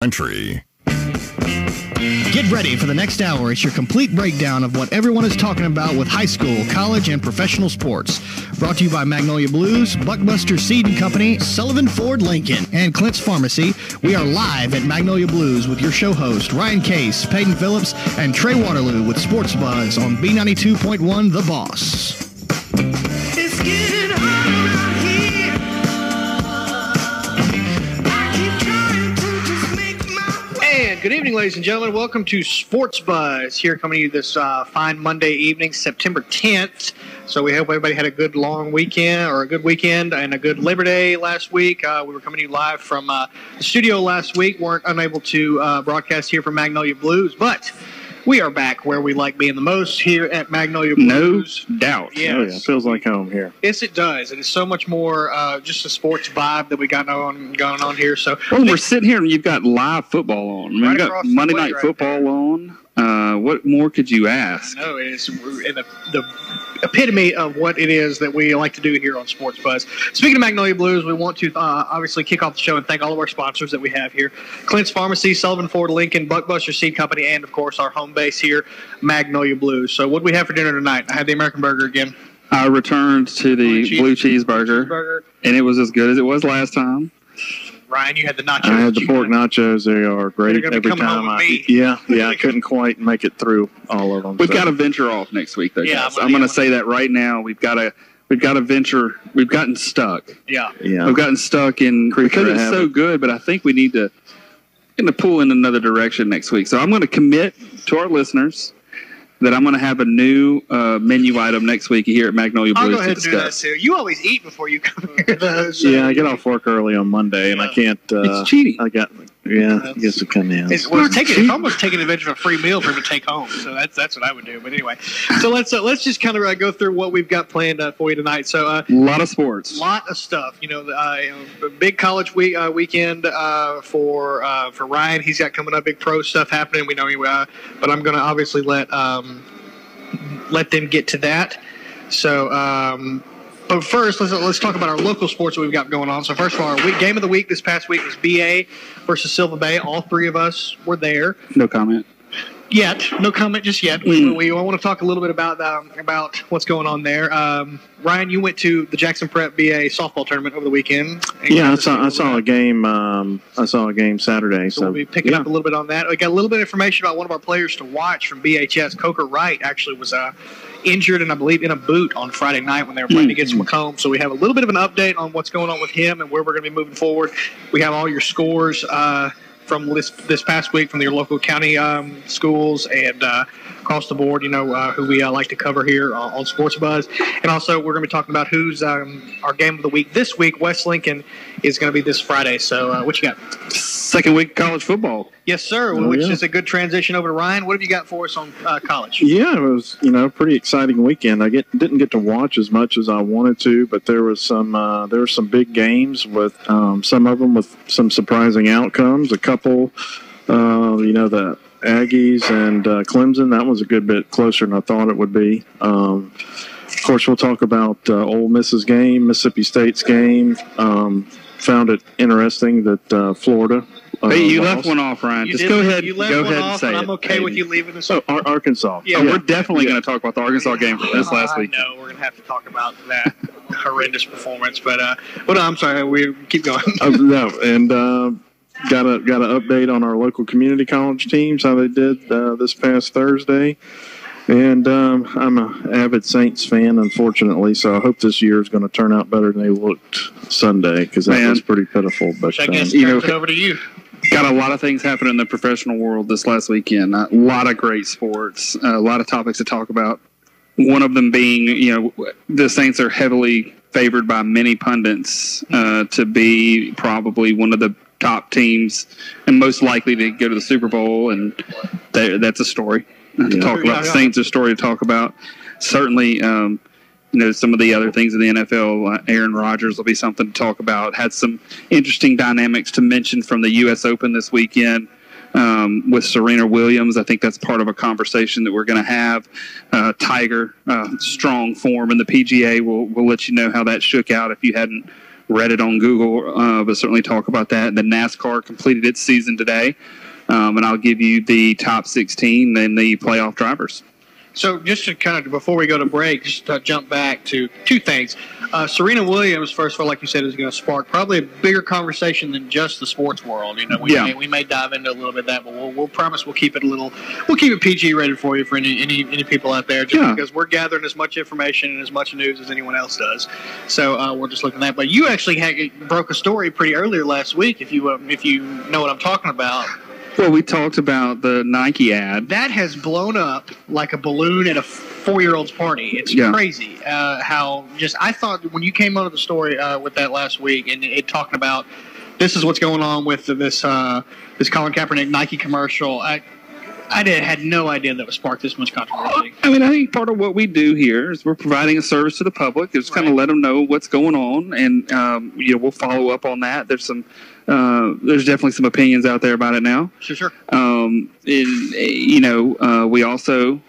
Country. Get ready for the next hour. It's your complete breakdown of what everyone is talking about with high school, college, and professional sports. Brought to you by Magnolia Blues, Buckbuster Seed & Company, Sullivan Ford Lincoln, and Clint's Pharmacy. We are live at Magnolia Blues with your show host, Ryan Case, Peyton Phillips, and Trey Waterloo with Sports Buzz on B92.1 The Boss. It's getting hot around here. I keep trying to just make my way. And good evening, ladies and gentlemen. Welcome to Sports Buzz, here coming to you this fine Monday evening, September 10th. So we hope everybody had a good long weekend, or a good weekend, and a good Labor Day last week. We were coming to you live from the studio last week. Weren't unable to broadcast here from Magnolia Blues, but we are back where we like being the most, here at Magnolia Blues. No doubt. Yes. Oh, yeah. It feels like home here. Yes, it does. It is so much more just a sports vibe that we got going on here. So we're sitting here and you've got live football on. I mean, Right you've across got the Monday way Night right Football on. What more could you ask? No, it is the epitome of what it is that we like to do here on Sports Buzz. Speaking of Magnolia Blues, we want to obviously kick off the show and thank all of our sponsors that we have here. Clint's Pharmacy, Sullivan Ford Lincoln, Buckbuster Seed Company, and, of course, our home base here, Magnolia Blues. So what do we have for dinner tonight? I had the American Burger again. I returned to the blue cheeseburger, and it was as good as it was last time. Ryan, you had the nachos. I had the pork nachos. They are great every time. I couldn't quite make it through all of them. We've got to venture off next week, though. Yeah, guys. I'm going to say that right now. We've got to venture. We've gotten stuck. Yeah. We've gotten stuck in because it's so good, but I think we need to pull in another direction next week. So I'm going to commit to our listeners that I'm going to have a new menu item next week here at Magnolia Blues. I'll go ahead and do that, too. You always eat before you come here, though. So. Yeah, I get off work early on Monday, and I can't. It's cheating. I guess to come in. It's almost taking advantage of a free meal for him to take home. So that's what I would do. But anyway, so let's just kind of go through what we've got planned for you tonight. So a lot of sports, a lot of stuff. Big college weekend for Ryan. He's got coming up big pro stuff happening. We know but I'm going to obviously let them get to that. So. But first, let's talk about our local sports that we've got going on. So first of all, our game of the week this past week was BA versus Silva Bay. All three of us were there. No comment. No comment just yet. We want to talk a little bit about what's going on there. Ryan, you went to the Jackson Prep BA softball tournament over the weekend. Yeah, I saw a game. I saw a game Saturday. So we'll be picking up a little bit on that. We got a little bit of information about one of our players to watch from BHS. Coker Wright actually was injured, and I believe in a boot on Friday night when they were playing against Macomb. So we have a little bit of an update on what's going on with him and where we're going to be moving forward. We have all your scores from this past week from your local county schools and across the board, who we like to cover here on Sports Buzz. And also we're going to be talking about who's our game of the week this week. West Lincoln is going to be this Friday. So what you got? Second week of college football. Yes, sir, which is a good transition over to Ryan. What have you got for us on college? Yeah, it was, pretty exciting weekend. I didn't get to watch as much as I wanted to, but there were some big games with some of them with some surprising outcomes. A couple, the Aggies and Clemson, that was a good bit closer than I thought it would be. Of course, we'll talk about Ole Miss's game, Mississippi State's game. Found it interesting that Florida. Hey, you left one off, Ryan. Go ahead and say it. I'm okay with you leaving this. Oh, Arkansas. Yeah, we're definitely going to talk about the Arkansas game from this last week. No, we're going to have to talk about that horrendous performance. But I'm sorry. We keep going. No, and got an update on our local community college teams, how they did this past Thursday. And I'm an avid Saints fan, unfortunately, so I hope this year is going to turn out better than they looked Sunday, because that was pretty pitiful. But I guess turns it over to you. Got a lot of things happening in the professional world this last weekend. A lot of great sports, a lot of topics to talk about. One of them being, the Saints are heavily favored by many pundits to be probably one of the top teams and most likely to go to the Super Bowl, and that's a story to talk about. The Saints are a story to talk about. Certainly, some of the other things in the NFL, Aaron Rodgers will be something to talk about. Had some interesting dynamics to mention from the U.S. Open this weekend with Serena Williams. I think that's part of a conversation that we're going to have. Tiger, strong form in the PGA. We'll let you know how that shook out if you hadn't read it on Google, but certainly talk about that. The NASCAR completed its season today, and I'll give you the top 16 and the playoff drivers. So just to kind of, before we go to break, just to jump back to two things. Serena Williams, first of all, like you said, is going to spark probably a bigger conversation than just the sports world. We may dive into a little bit of that, but we'll promise we'll keep it PG rated for you for any people out there, just because we're gathering as much information and as much news as anyone else does. So we're just looking at that. But you actually broke a story pretty earlier last week, if you know what I'm talking about. Well, we talked about the Nike ad. That has blown up like a balloon at a 4-year-old's party. It's crazy how I thought when you came onto the story with that last week and it talking about this is what's going on with this Colin Kaepernick Nike commercial. I had no idea that would spark this much controversy. I think part of what we do here is we're providing a service to the public. Just kind of let them know what's going on, and we'll follow up on that. There's definitely some opinions out there about it now. Sure. We also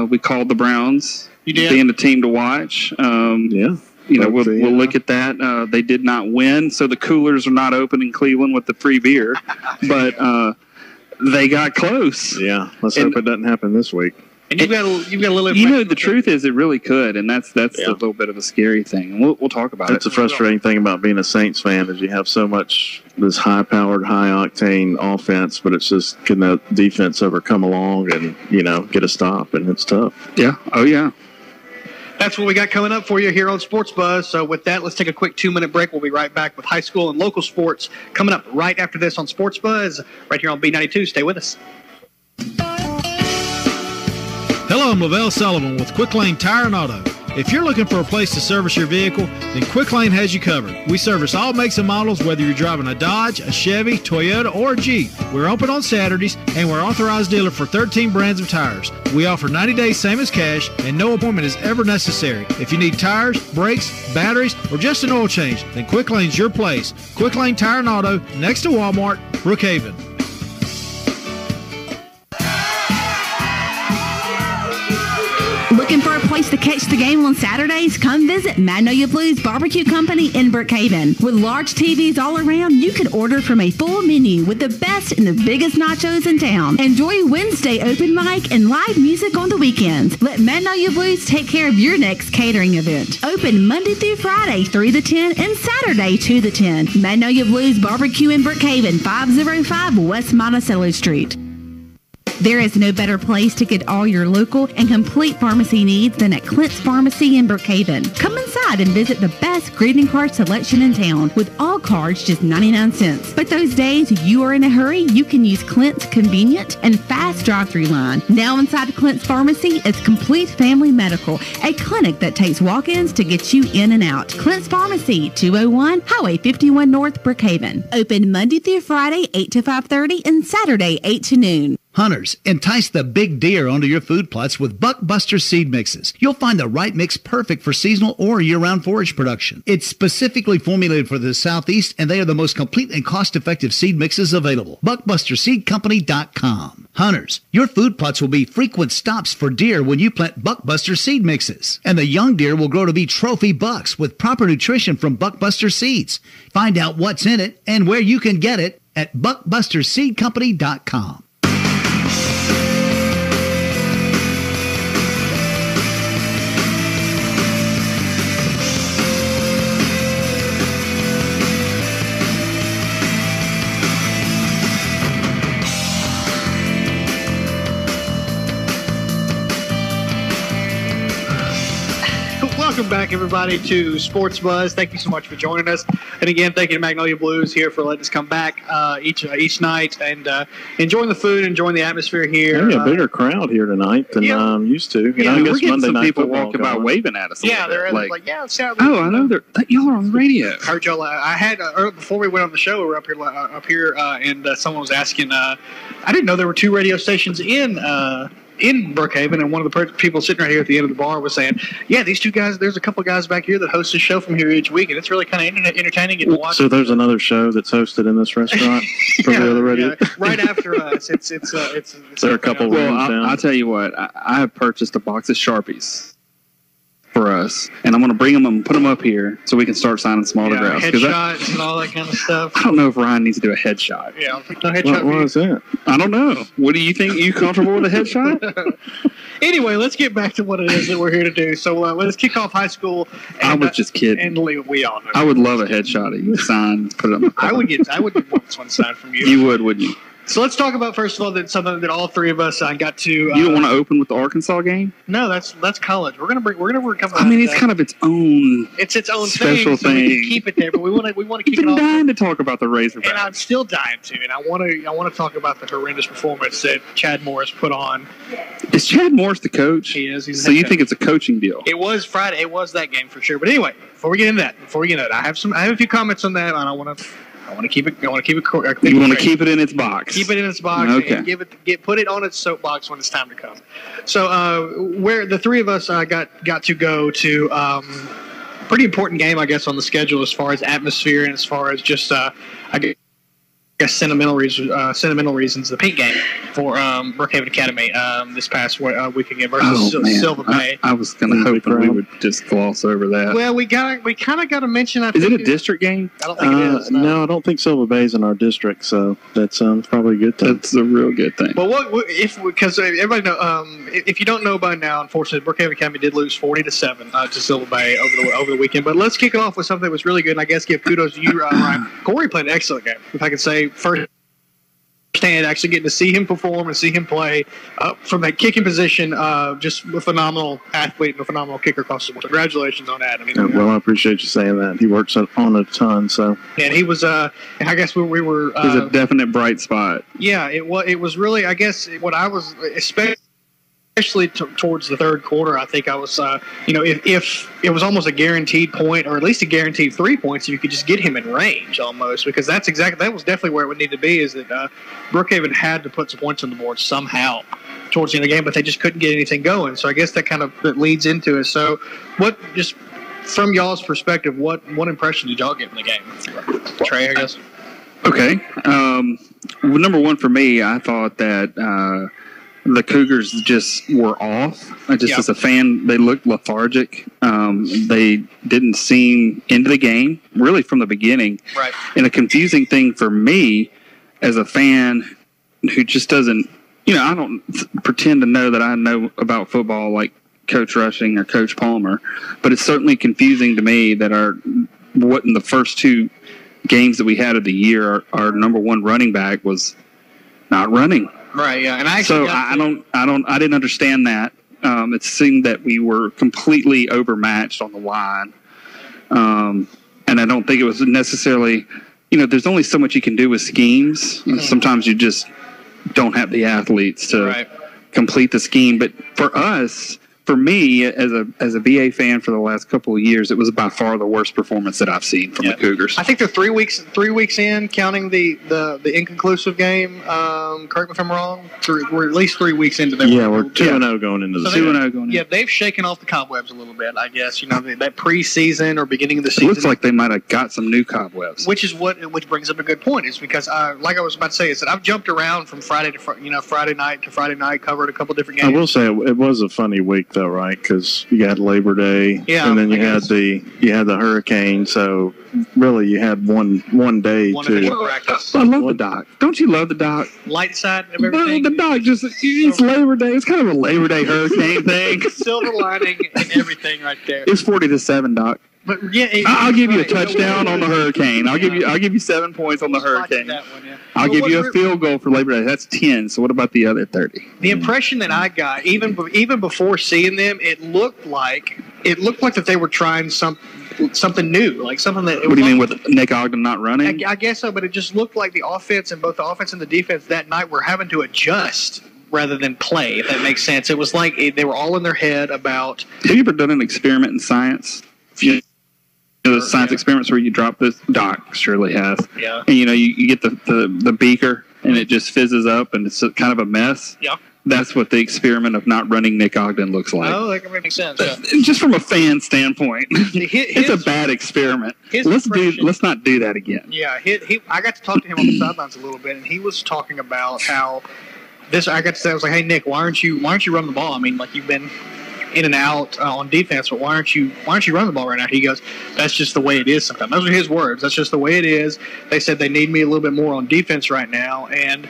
we called the Browns being a team to watch. We'll look at that. They did not win, so the coolers are not open in Cleveland with the free beer, but they got close. Yeah, let's hope it doesn't happen this week. And you've got a little. The truth is, it really could, and that's a little bit of a scary thing. And we'll talk about it. It's a frustrating thing about being a Saints fan is you have so much this high-powered, high-octane offense, but it's just can the defense ever come along and get a stop, and it's tough. Yeah. Oh yeah. That's what we got coming up for you here on Sports Buzz. So with that, let's take a quick 2-minute break. We'll be right back with high school and local sports coming up right after this on Sports Buzz, right here on B92. Stay with us. Hello, I'm Lavelle Sullivan with Quick Lane Tire and Auto. If you're looking for a place to service your vehicle, then Quick Lane has you covered. We service all makes and models, whether you're driving a Dodge, a Chevy, Toyota, or a Jeep. We're open on Saturdays, and we're authorized dealer for 13 brands of tires. We offer 90 days same as cash, and no appointment is ever necessary. If you need tires, brakes, batteries, or just an oil change, then Quick Lane's your place. Quick Lane Tire and Auto, next to Walmart, Brookhaven. Looking for a place to catch the game on Saturdays? Come visit Magnolia Blues Barbecue Company in Brookhaven. With large TVs all around, you can order from a full menu with the best and the biggest nachos in town. Enjoy Wednesday open mic and live music on the weekends. Let Magnolia Blues take care of your next catering event. Open Monday through Friday 3 to 10 and Saturday 2 to 10. Magnolia Blues Barbecue in Brookhaven, 505 West Monticello Street. There is no better place to get all your local and complete pharmacy needs than at Clint's Pharmacy in Brookhaven. Come inside and visit the best greeting card selection in town, with all cards just 99 cents. But those days you are in a hurry, you can use Clint's convenient and fast drive-thru line. Now inside Clint's Pharmacy is Complete Family Medical, a clinic that takes walk-ins to get you in and out. Clint's Pharmacy, 201 Highway 51 North, Brookhaven. Open Monday through Friday, 8 to 5:30 and Saturday, 8 to noon. Hunters, entice the big deer onto your food plots with Buckbuster seed mixes. You'll find the right mix perfect for seasonal or year-round forage production. It's specifically formulated for the Southeast, and they are the most complete and cost-effective seed mixes available. BuckbusterSeedCompany.com. Hunters, your food plots will be frequent stops for deer when you plant Buckbuster seed mixes. And the young deer will grow to be trophy bucks with proper nutrition from Buckbuster seeds. Find out what's in it and where you can get it at BuckbusterSeedCompany.com. Welcome back, everybody, to Sports Buzz. Thank you so much for joining us. And again, thank you to Magnolia Blues here for letting us come back each night and enjoying the food, enjoying the atmosphere here. Maybe a bigger crowd here tonight than I'm used to. I guess we're getting some people walking by waving at us. Yeah, they're like, I know y'all are on the radio. I heard y'all. I had before we went on the show, we were up here, and someone was asking. I didn't know there were 2 radio stations in Brookhaven, and one of the people sitting right here at the end of the bar was saying, yeah, these 2 guys, there's a couple of guys back here that host a show from here each week, and it's really kind of entertaining to watch. So there's another show that's hosted in this restaurant from the other radio? Yeah, right after us. It's there are a couple rooms down. I'll tell you what, I have purchased a box of Sharpies for for us, and I'm going to bring them and put them up here so we can start signing some autographs. Headshots and all that kind of stuff. I don't know if Ryan needs to do a headshot. Yeah, no headshot. What is that? I don't know. What do you think? Are you comfortable with a headshot? Anyway, let's get back to what it is that we're here to do. So let's kick off high school. And, I was just kidding. And we all know. I would love a headshot of you signed, put it on the cover. I would get one signed from you. You would, wouldn't you? So let's talk about, first of all, that something that all three of us got to. You don't want to open with the Arkansas game? No, that's college. We're gonna come. I mean, it's kind of its own. It's its own special thing. So we can keep it there, but we want to kick it off. I'm dying to talk about the Razorbacks, and I'm still dying to. And I want to talk about the horrendous performance that Chad Morris put on. Is Chad Morris the coach? He is. He's so you think it's a coaching deal? It was Friday. It was that game for sure. But anyway, before we get into that, I have a few comments on that, and I want to keep it. You want to keep it in its box. Keep it in its box. Okay. And put it on its soapbox when it's time to come. So where the three of us got to go to pretty important game, I guess, on the schedule as far as atmosphere and as far as just I guess sentimental reasons. The Pink game for Brookhaven Academy this past week again versus Silver Bay. I was going to hope we would just gloss over that. Well, we kind of got to mention. Is it a district game? I don't think it is. No, I don't think Silver Bay's in our district, so that sounds probably a good thing. That's a real good thing. Well, because everybody know, if you don't know by now, unfortunately, Brookhaven Academy did lose 40-7 to Silver Bay over the weekend. But let's kick it off with something that was really good, and I guess give kudos to you, Ryan. Corey played an excellent game, if I could say. Firsthand, actually getting to see him perform and see him play from that kicking position, just a phenomenal athlete and a phenomenal kicker across the board. Congratulations on that. I mean, well, I appreciate you saying that. He works on a ton, so. And he was, and I guess we were. He's a definite bright spot. Yeah, it was really, I guess, what I was especially towards the third quarter, I think I was, if it was almost a guaranteed point, or at least a guaranteed 3 points, if you could just get him in range almost, because that was definitely where it would need to be, is that Brookhaven had to put some points on the board somehow towards the end of the game, but they just couldn't get anything going. So I guess that leads into it. So just from y'all's perspective, what impression did y'all get in the game? Trey, I guess. Okay. Number one for me, I thought that the Cougars just were off. As a fan, they looked lethargic. They didn't seem into the game, really, from the beginning. Right. And a confusing thing for me as a fan who just doesn't, I don't pretend to know that I know about football like Coach Rushing or Coach Palmer, but it's certainly confusing to me that in the first two games that we had of the year, our number one running back was not running. Right, yeah, and I didn't understand that. It seemed that we were completely overmatched on the line, and I don't think it was necessarily. There's only so much you can do with schemes. Mm-hmm. Sometimes you just don't have the athletes to complete the scheme. But for me, as a BA fan for the last couple of years, it was by far the worst performance that I've seen from the Cougars. I think they're 3 weeks in, counting the inconclusive game. Correct me if I'm wrong. We're at least 3 weeks into their. Yeah, we're 2-0 going into the 2-0 going in. Yeah, they've shaken off the cobwebs a little bit, I guess. That preseason or beginning of the season. It looks like they might have got some new cobwebs. Which brings up a good point, is because like I was about to say, is that I've jumped around from Friday night to Friday night, covered a couple different games. I will say it was a funny week though, right? Because you had Labor Day, and then you had the hurricane. So really, you had one day to practice. I love the dock. Don't you love the dock? Light side of everything. The dock it's Labor Day. It's kind of a Labor Day hurricane thing. Silver lining and everything right there. It's 40-7, Doc. But yeah, I'll give you a touchdown on the hurricane. I'll give you 7 points on the hurricane. I'll give you a field goal for Labor Day. That's 10. So what about the other 30? The impression that I got, even before seeing them, it looked like that they were trying something new, like something that. What do you mean with Nick Ogden not running? I guess so, but it just looked like the offense and both the offense and the defense that night were having to adjust rather than play. If that makes sense, it was like they were all in their head about. Have you ever done an experiment in science? The science experiments where you drop this. Doc surely has. Yeah. And you get the beaker and it just fizzes up and it's kind of a mess. Yeah. That's what the experiment of not running Nick Ogden looks like. Oh, that makes sense. Yeah. Just from a fan standpoint, it's a bad experiment. Let's not do that again. Yeah. I got to talk to him on the sidelines a little bit, and he was talking about how this. I got to say, I was like, "Hey Nick, why aren't you running the ball? I mean, like you've been in and out on defense, but why aren't you running the ball right now? He goes, that's just the way it is sometimes. Those are his words. That's just the way it is. They said they need me a little bit more on defense right now, and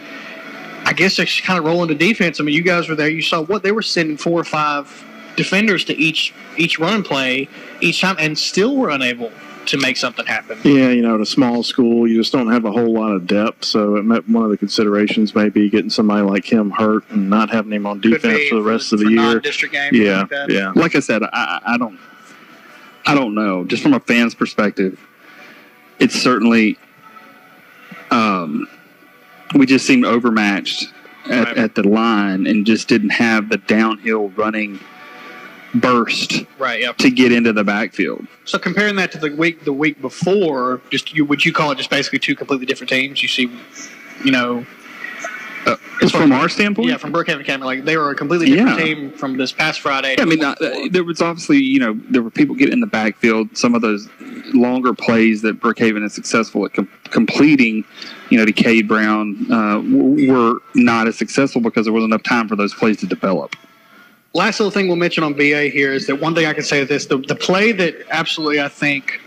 I guess they kind of roll into defense. I mean, you guys were there. You saw what they were sending 4 or 5 defenders to each run play each time, and still were unable to make something happen. Yeah, at a small school, you just don't have a whole lot of depth. So one of the considerations may be getting somebody like him hurt and not having him on defense for the rest of the year. Non-district games, yeah, like yeah. Like I said, I don't know. Just from a fan's perspective, it's certainly we just seemed overmatched at the line and just didn't have the downhill running burst to get into the backfield. So comparing that to the week before, would you call it just basically 2 completely different teams? You see, from our standpoint? Yeah, from Brookhaven Academy, like they were a completely different team from this past Friday. Yeah, I mean, there was obviously, there were people getting in the backfield. Some of those longer plays that Brookhaven is successful at completing, to Cade Brown, were not as successful because there wasn't enough time for those plays to develop. Last little thing we'll mention on BA here is that one thing I can say is this: the play that absolutely I think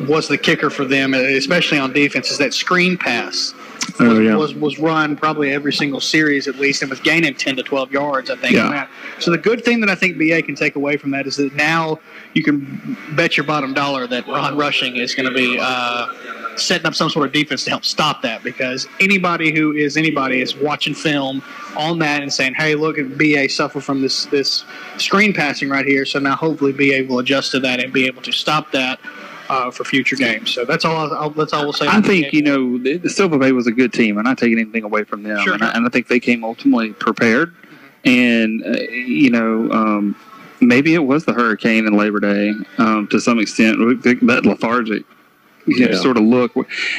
was the kicker for them, especially on defense, is that screen pass. Was run probably every single series at least, and was gaining 10 to 12 yards, I think. Yeah. So the good thing that I think BA can take away from that is that now you can bet your bottom dollar that Ron Rushing is going to be setting up some sort of defense to help stop that, because anybody is watching film on that and saying, hey, look at BA suffer from this screen passing right here, so now hopefully BA will adjust to that and be able to stop that for future games. So that's all we'll say. I think, the Silver Bay was a good team. I'm not taking anything away from them. Sure. And I think they came ultimately prepared. And, maybe it was the hurricane and Labor Day to some extent, that lethargic sort of look.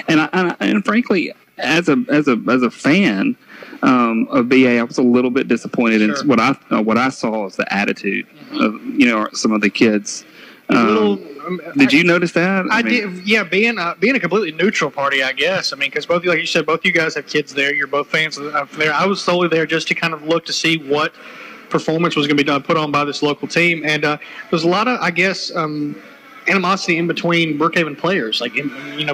And frankly, as a fan of BA, I was a little bit disappointed in what I saw as the attitude of some of the kids. Did you notice that? I did. Yeah, being a completely neutral party, I guess. I mean, because both, like you said, both you guys have kids there. You're both fans there. I was solely there just to kind of look to see what performance was going to be put on by this local team, and there's a lot of, I guess, animosity in between Brookhaven players, like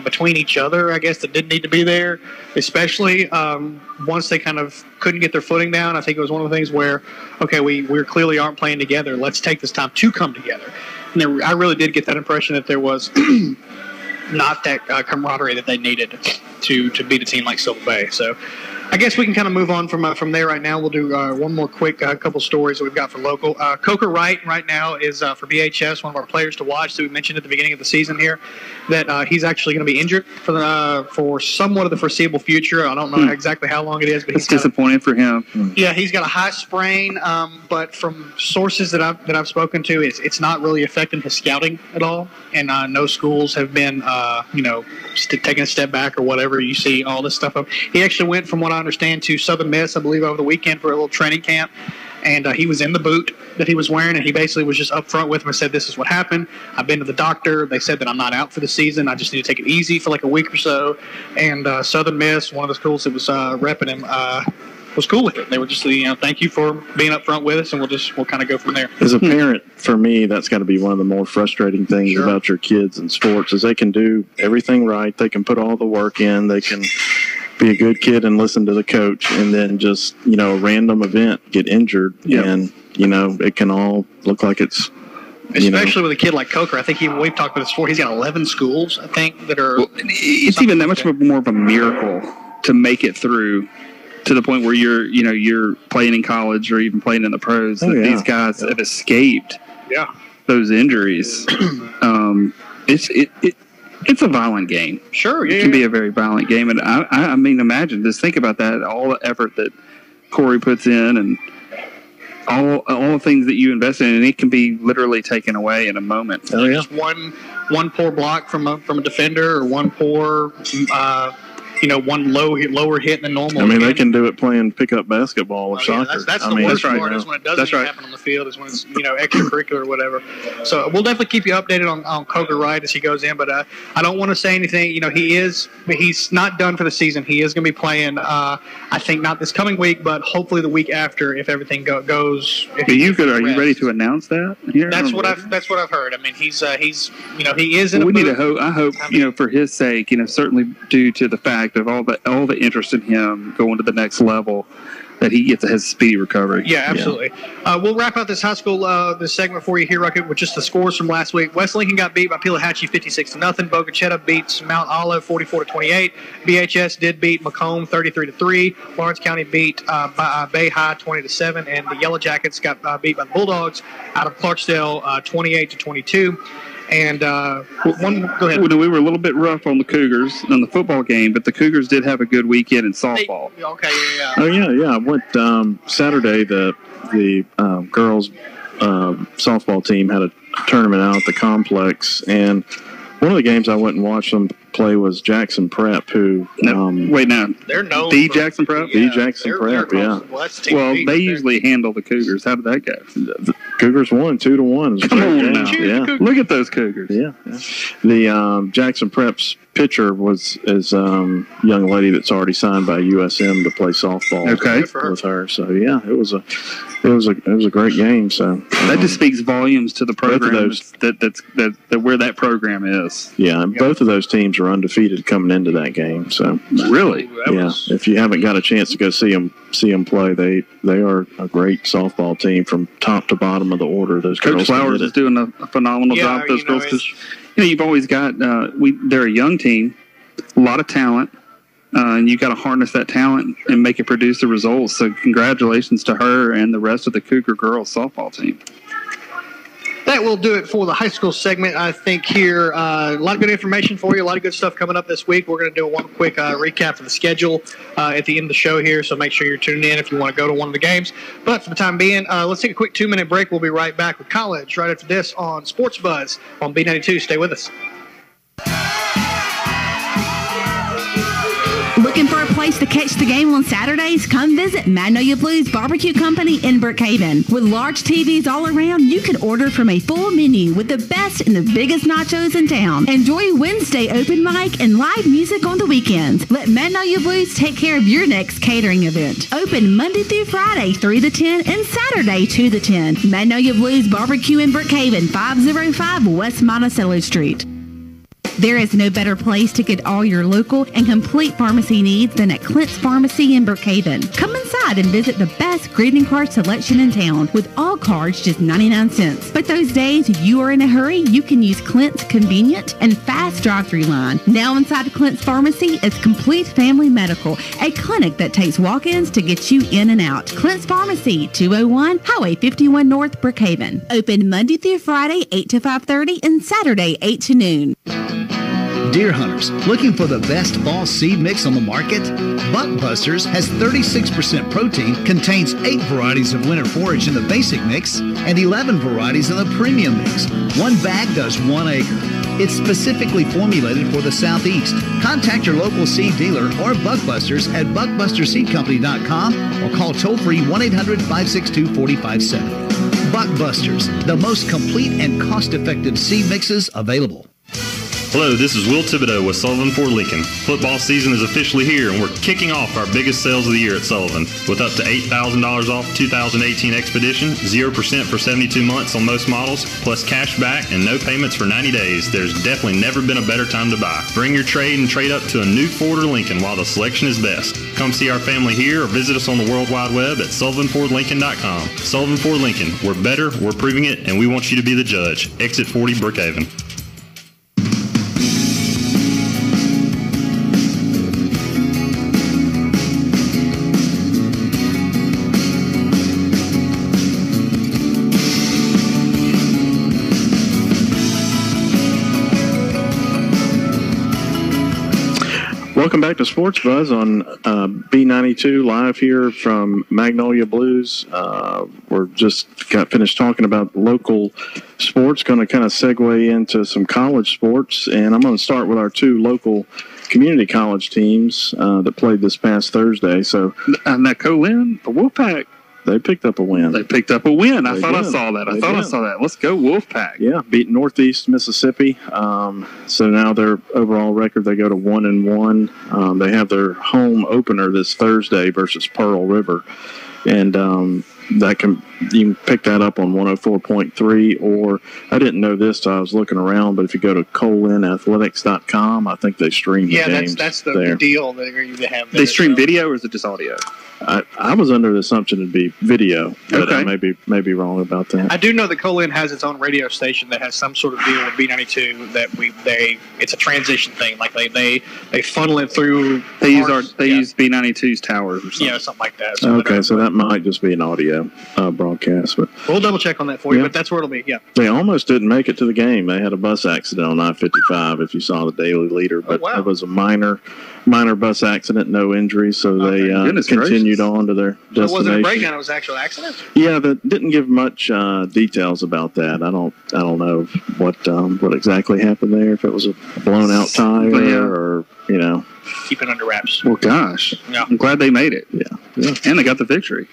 between each other, I guess, that didn't need to be there, especially once they kind of couldn't get their footing down. I think it was one of the things where, okay, we clearly aren't playing together. Let's take this time to come together. And I really did get that impression that there was not that camaraderie that they needed to beat a team like Silver Bay. So I guess we can kind of move on from there right now. We'll do one more quick couple stories that we've got for local. Coker Wright right now is for BHS, one of our players to watch. So we mentioned at the beginning of the season here that he's actually going to be injured for somewhat of the foreseeable future. I don't know exactly how long it is, but it's disappointing for him. Yeah, he's got a high sprain, but from sources that I've spoken to, it's not really affecting his scouting at all. And no schools have been taking a step back or whatever. You see all this stuff up. He actually went, from what I understand, to Southern Miss, I believe, over the weekend for a little training camp. And he was in the boot that he was wearing, and he basically was just up front with him and said, this is what happened. I've been to the doctor. They said that I'm not out for the season. I just need to take it easy for like a week or so. And Southern Miss, one of the schools that was repping him, was cool with it. They were just, thank you for being up front with us, and we'll kind of go from there. As a parent, for me, that's got to be one of the more frustrating things about your kids in sports is they can do everything right. They can put all the work in. They can be a good kid and listen to the coach, and then just, a random event get injured, and, it can all look like it's, especially with a kid like Coker. I think we've talked about this before. He's got 11 schools, I think, that are. Well, it's even that much more of a miracle to make it through to the point where you're playing in college or even playing in the pros. These guys have escaped those injuries. It's a violent game. Sure, it can be a very violent game, and I mean, imagine, just think about that, all the effort that Corey puts in, and all the things that you invest in, and it can be literally taken away in a moment. Just one poor block from a defender, or one poor one lower hit than normal. I mean, they can do it playing pickup basketball or soccer. That's the worst part is when it doesn't happen on the field, is when it's, extracurricular or whatever. So we'll definitely keep you updated on Coker Wright as he goes in, but I don't want to say anything. He's not done for the season. He is going to be playing, I think not this coming week, but hopefully the week after if everything goes. Are you ready to announce that? That's what I've heard. I mean, he is in a we boot. need to hope. I hope, for his sake, certainly due to the fact of all the interest in him going to the next level, that he gets a speedy recovery. Yeah, absolutely. Yeah. We'll wrap up this high school this segment for you here, Rocket, with just the scores from last week. West Lincoln got beat by Pelahatchie 56-0. Boca Chetta beats Mount Olive 44-28. BHS did beat Macomb 33-3. Lawrence County beat Bay High 20-7, and the Yellow Jackets got beat by the Bulldogs out of Clarksdale 28-22. And go ahead. Well, we were a little bit rough on the Cougars in the football game, but the Cougars did have a good weekend in softball. Oh yeah. I went Saturday. The girls softball team had a tournament out at the complex, and one of the games I went and watched them play was Jackson Prep, who they're known the Jackson Prep. The Jackson Prep, yeah. Well, they usually handle the Cougars. How did that go? The Cougars won 2-1. Come on now. Yeah. Look at those Cougars. Yeah. The Jackson Prep's pitcher is young lady that's already signed by USM to play softball with her. So yeah, it was a great game. So that just speaks volumes to the program that where that program is. Yeah, and both of those teams are undefeated coming into that game. So really, if you haven't got a chance to go see them play, they are a great softball team from top to bottom of the order. Those Coach Flowers is doing a phenomenal job with those girls, because you've always got they're a young team, a lot of talent, and you got to harness that talent and make it produce the results. So congratulations to her and the rest of the Cougar girls softball team. That will do it for the high school segment, I think, here. A lot of good information for you, a lot of good stuff coming up this week. We're going to do one quick recap of the schedule at the end of the show here, so make sure you're tuning in if you want to go to one of the games. But for the time being, let's take a quick 2-minute break. We'll be right back with college right after this on Sports Buzz on B92. Stay with us. Looking for a place to catch the game on Saturdays? Come visit Magnolia Blues Barbecue Company in Brookhaven. With large TVs all around, you can order from a full menu with the best and the biggest nachos in town. Enjoy Wednesday open mic and live music on the weekends. Let Magnolia Blues take care of your next catering event. Open Monday through Friday 3 to 10 and Saturday 2 to 10. Magnolia Blues Barbecue in Brookhaven, 505 West Monticello Street. There is no better place to get all your local and complete pharmacy needs than at Clint's Pharmacy in Brookhaven. Come inside and visit the best greeting card selection in town, with all cards just 99 cents. But those days you are in a hurry, you can use Clint's convenient and fast drive-thru line. Now inside Clint's Pharmacy is Complete Family Medical, a clinic that takes walk-ins to get you in and out. Clint's Pharmacy, 201 Highway 51 North, Brookhaven. Open Monday through Friday, 8 to 5:30 and Saturday, 8 to noon. Deer hunters, looking for the best fall seed mix on the market? Buckbusters has 36% protein, contains 8 varieties of winter forage in the basic mix, and 11 varieties in the premium mix. One bag does 1 acre. It's specifically formulated for the Southeast. Contact your local seed dealer or Buckbusters at buckbusterseedcompany.com or call toll-free 1-800-562-4570. Buckbusters, the most complete and cost-effective seed mixes available. Hello, this is Will Thibodeau with Sullivan Ford Lincoln. Football season is officially here, and we're kicking off our biggest sales of the year at Sullivan. With up to $8,000 off 2018 Expedition, 0% for 72 months on most models, plus cash back and no payments for 90 days, there's definitely never been a better time to buy. Bring your trade and trade up to a new Ford or Lincoln while the selection is best. Come see our family here or visit us on the World Wide Web at SullivanFordLincoln.com. Sullivan Ford Lincoln. We're better, we're proving it, and we want you to be the judge. Exit 40 Brookhaven. Welcome back to Sports Buzz on B92, live here from Magnolia Blues. We're just got finished talking about local sports, going to kind of segue into some college sports, and I'm going to start with our 2 local community college teams that played this past Thursday. So that Colin, the Wolfpack. They picked up a win. I thought I saw that. I saw that. Let's go Wolfpack. Yeah, beat Northeast Mississippi. So now their overall record, they go to 1-1. They have their home opener this Thursday versus Pearl River. And you can pick that up on 104.3, or I didn't know this till I was looking around, but if you go to colinathletics.com, I think they stream the games. That's the deal that you have there. They stream video, or is it just audio? I was under the assumption it'd be video, but I may be wrong about that. I do know that Colin has its own radio station that has some sort of deal with B92 that it's a transition thing. Like they funnel it through. They use B92's towers or something. Yeah, something like that. So that might just be an audio broadcast, but we'll double check on that for you. But that's where it'll be. Yeah. They almost didn't make it to the game. They had a bus accident on I-55. If you saw the Daily Leader, but it was a minor bus accident, no injuries. So they continued on to their destination. So it wasn't a breakdown; it was an actual accident. Yeah, that didn't give much details about that. I don't know what exactly happened there. If it was a blown out tire or keep it under wraps. Well, gosh, I'm glad they made it. Yeah, and they got the victory.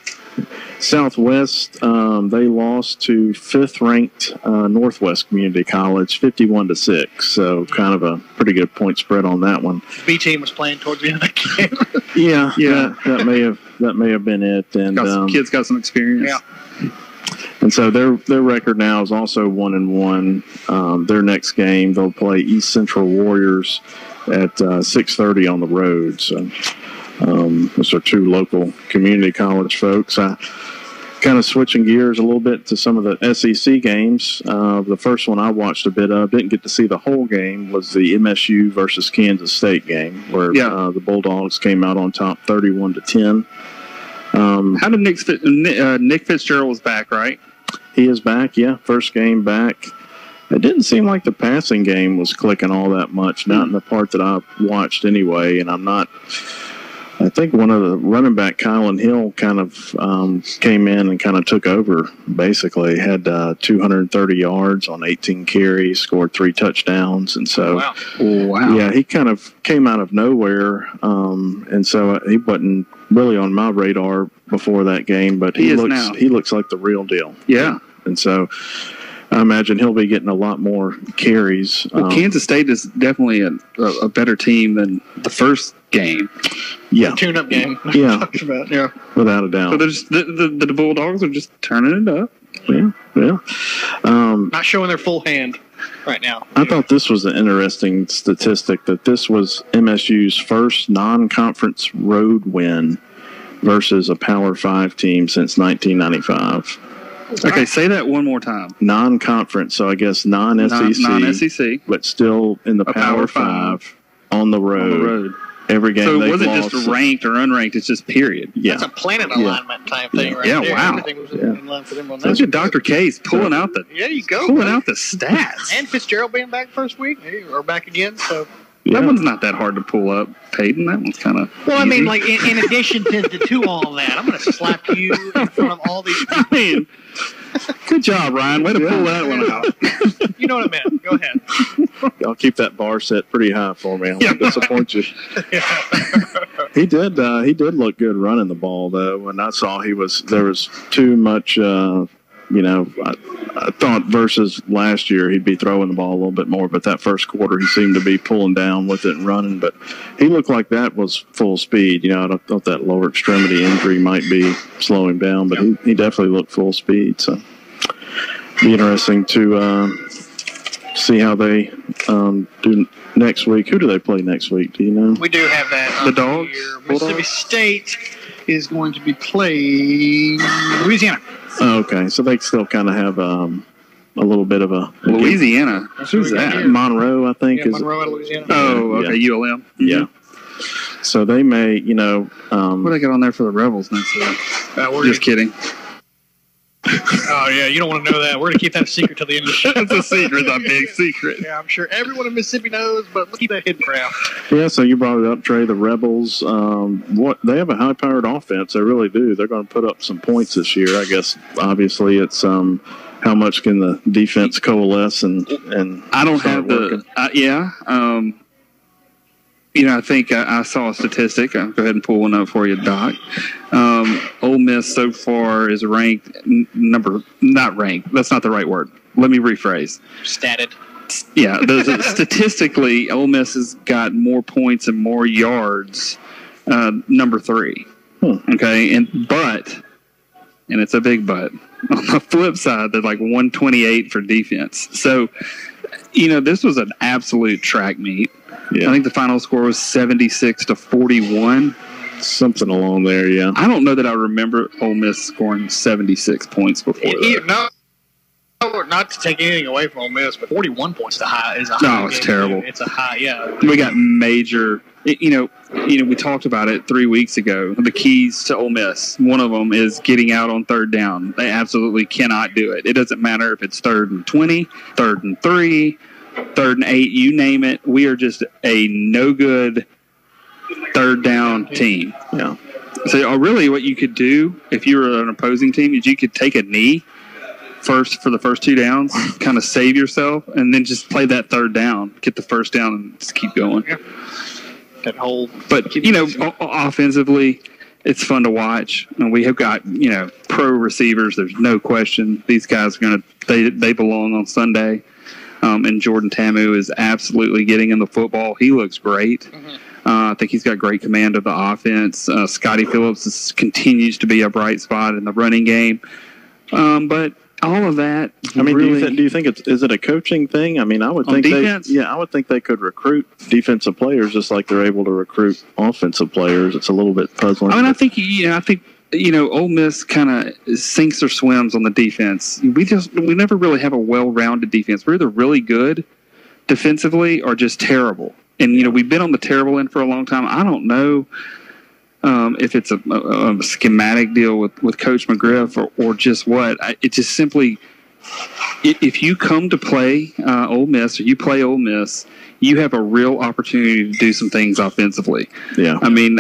Southwest, they lost to 5th-ranked Northwest Community College, 51-6. So kind of a pretty good point spread on that one. B team was playing towards the end of the game. Yeah. That may have been it. And kids got some experience. Yeah. And so their record now is also 1-1. Their next game, they'll play East Central Warriors at 6:30 on the road. So those are two local community college folks. Kind of switching gears a little bit to some of the SEC games. The first one I watched a bit of, didn't get to see the whole game, was the MSU versus Kansas State game, where the Bulldogs came out on top 31-10. How did Nick Fitzgerald was back, right? He is back, yeah. First game back. It didn't seem like the passing game was clicking all that much, not in the part that I watched anyway, and I think one of the running back, Kylan Hill, kind of came in and kind of took over, basically. Had 230 yards on 18 carries, scored 3 touchdowns. And so, yeah, he kind of came out of nowhere. And so he wasn't really on my radar before that game, but he looks like the real deal. Yeah. And so I imagine he'll be getting a lot more carries. Well, Kansas State is definitely a better team than the first game. Yeah. Tune-up game. Yeah. Yeah. Without a doubt. So the Bulldogs are just turning it up. Yeah. Not showing their full hand right now. I thought this was an interesting statistic, that this was MSU's first non-conference road win versus a Power 5 team since 1995. Okay, say that one more time. Non-conference, so I guess non-SEC. Non-SEC. But still in the Power 5 on the road. Every game so it wasn't lost. just ranked or unranked, it's just period. Yeah. That's a planet alignment type thing right there. Wow. Everything was in line for them on that. Look at Dr. Case pulling out the stats. And Fitzgerald being back first week, or back again, so... That one's not that hard to pull up, Peyton. That one's kind of Well, I mean, like, in addition to all that, I'm going to slap you in front of all these people. I mean, good job, Ryan. Way to pull that one out. You know what I meant. Go ahead. Y'all keep that bar set pretty high for me. I'm going to disappoint you. He did look good running the ball, though. When I saw there was too much, I thought versus last year he'd be throwing the ball a little bit more, but that first quarter he seemed to be pulling down with it and running. But he looked like that was full speed. I thought that lower extremity injury might be slowing down, but he definitely looked full speed. So be interesting to see how they do next week. Who do they play next week? Do you know? We do have that. The Dogs? Mississippi State is going to be playing Louisiana. Oh, okay, so they still kind of have a little bit of a Louisiana. Who's that? Monroe, I think. Yeah, Monroe out of Louisiana. Oh, okay, yeah. ULM. Yeah. So they may, what do they got on there for the Rebels next week? Just kidding. Oh, yeah, you don't want to know that. We're going to keep that a secret till the end of the show. It's a secret, a big secret. Yeah, I'm sure everyone in Mississippi knows, but let's keep that hidden for now. Yeah, so you brought it up, Trey. The Rebels, they have a high-powered offense. They really do. They're going to put up some points this year. I guess, obviously, it's how much can the defense coalesce and I don't have the I think I saw a statistic. I'll go ahead and pull one up for you, Doc. Ole Miss so far is ranked not ranked. That's not the right word. Let me rephrase. Statted. Yeah, statistically, Ole Miss has got more points and more yards, number 3. Okay, and it's a big but. On the flip side, they're like 128 for defense. So, this was an absolute track meet. Yeah. I think the final score was 76-41. Something along there, yeah. I don't know that I remember Ole Miss scoring 76 points before that. No, not to take anything away from Ole Miss, but 41 points is a high. No, it's terrible. It's a high, yeah. We got major. We talked about it 3 weeks ago. The keys to Ole Miss, one of them is getting out on third down. They absolutely cannot do it. It doesn't matter if it's 3rd and 20, 3rd and 3, 3rd and 8, you name it. We are just a no good third down team. Yeah. So really what you could do if you were an opposing team is you could take a knee first for the first 2 downs, kind of save yourself, and then just play that third down, get the first down, and just keep going. Yeah. That whole, but offensively, it's fun to watch, and we have got pro receivers. There's no question these guys are they belong on Sunday. And Jordan Tamu is absolutely getting in the football. He looks great. Mm-hmm. I think he's got great command of the offense. Scotty Phillips continues to be a bright spot in the running game. But all of that. I mean, really, do you think is it a coaching thing? I mean, I would think defense? I would think they could recruit defensive players just like they're able to recruit offensive players. It's a little bit puzzling. I mean, I think Ole Miss kind of sinks or swims on the defense. We never really have a well-rounded defense. We're either really good defensively or just terrible. And we've been on the terrible end for a long time. I don't know if it's a schematic deal with Coach McGriff or just what. It just simply, if you come to play Ole Miss or you play Ole Miss, you have a real opportunity to do some things offensively. Yeah. I mean,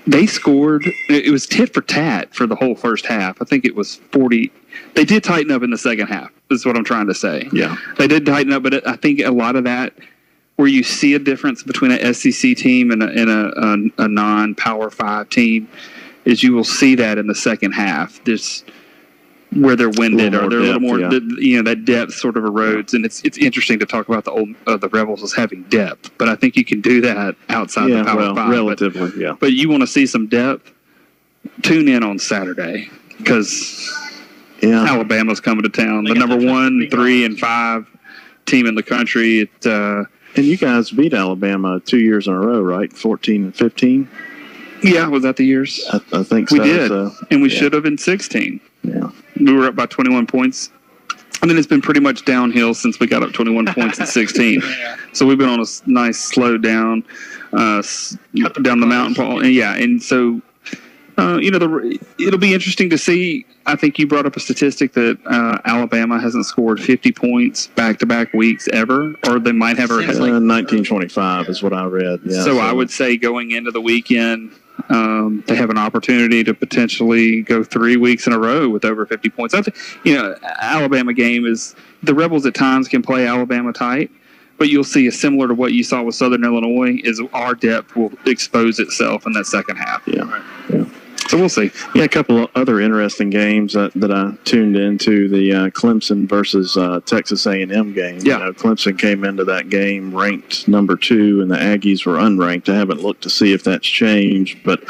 they scored. It was tit for tat for the whole first half. I think it was 40. They did tighten up in the second half, is what I'm trying to say. Yeah. They did tighten up, but I think a lot of that, where you see a difference between an SEC team and a non-Power 5 team, is you will see that in the second half. Just where they're winded or they're a little more, that depth sort of erodes. And it's interesting to talk about the Rebels as having depth, but I think you can do that outside the Power 5. Relatively, But you want to see some depth, tune in on Saturday because Alabama's coming to town. The number 1, 3, and 5 team in the country. And you guys beat Alabama 2 years in a row, right? 14 and 15? Yeah, was that the years? I think so. We did, and we should have in 16. Yeah. We were up by 21 points. And then it's been pretty much downhill since we got up 21 points at 16. So we've been on a nice slow down, down the mountain, Paul. And so, it'll be interesting to see. I think you brought up a statistic that Alabama hasn't scored 50 points back-to-back weeks ever, or they might have. 1925 is what I read. Yeah, so I would say going into the weekend, they have an opportunity to potentially go 3 weeks in a row with over 50 points. Alabama game is the Rebels at times can play Alabama tight, but you'll see similar to what you saw with Southern Illinois is our depth will expose itself in that second half. Yeah. So we'll see. Yeah, a couple of other interesting games that I tuned into, the Clemson versus Texas A&M game. Yeah. Clemson came into that game ranked number 2, and the Aggies were unranked. I haven't looked to see if that's changed, but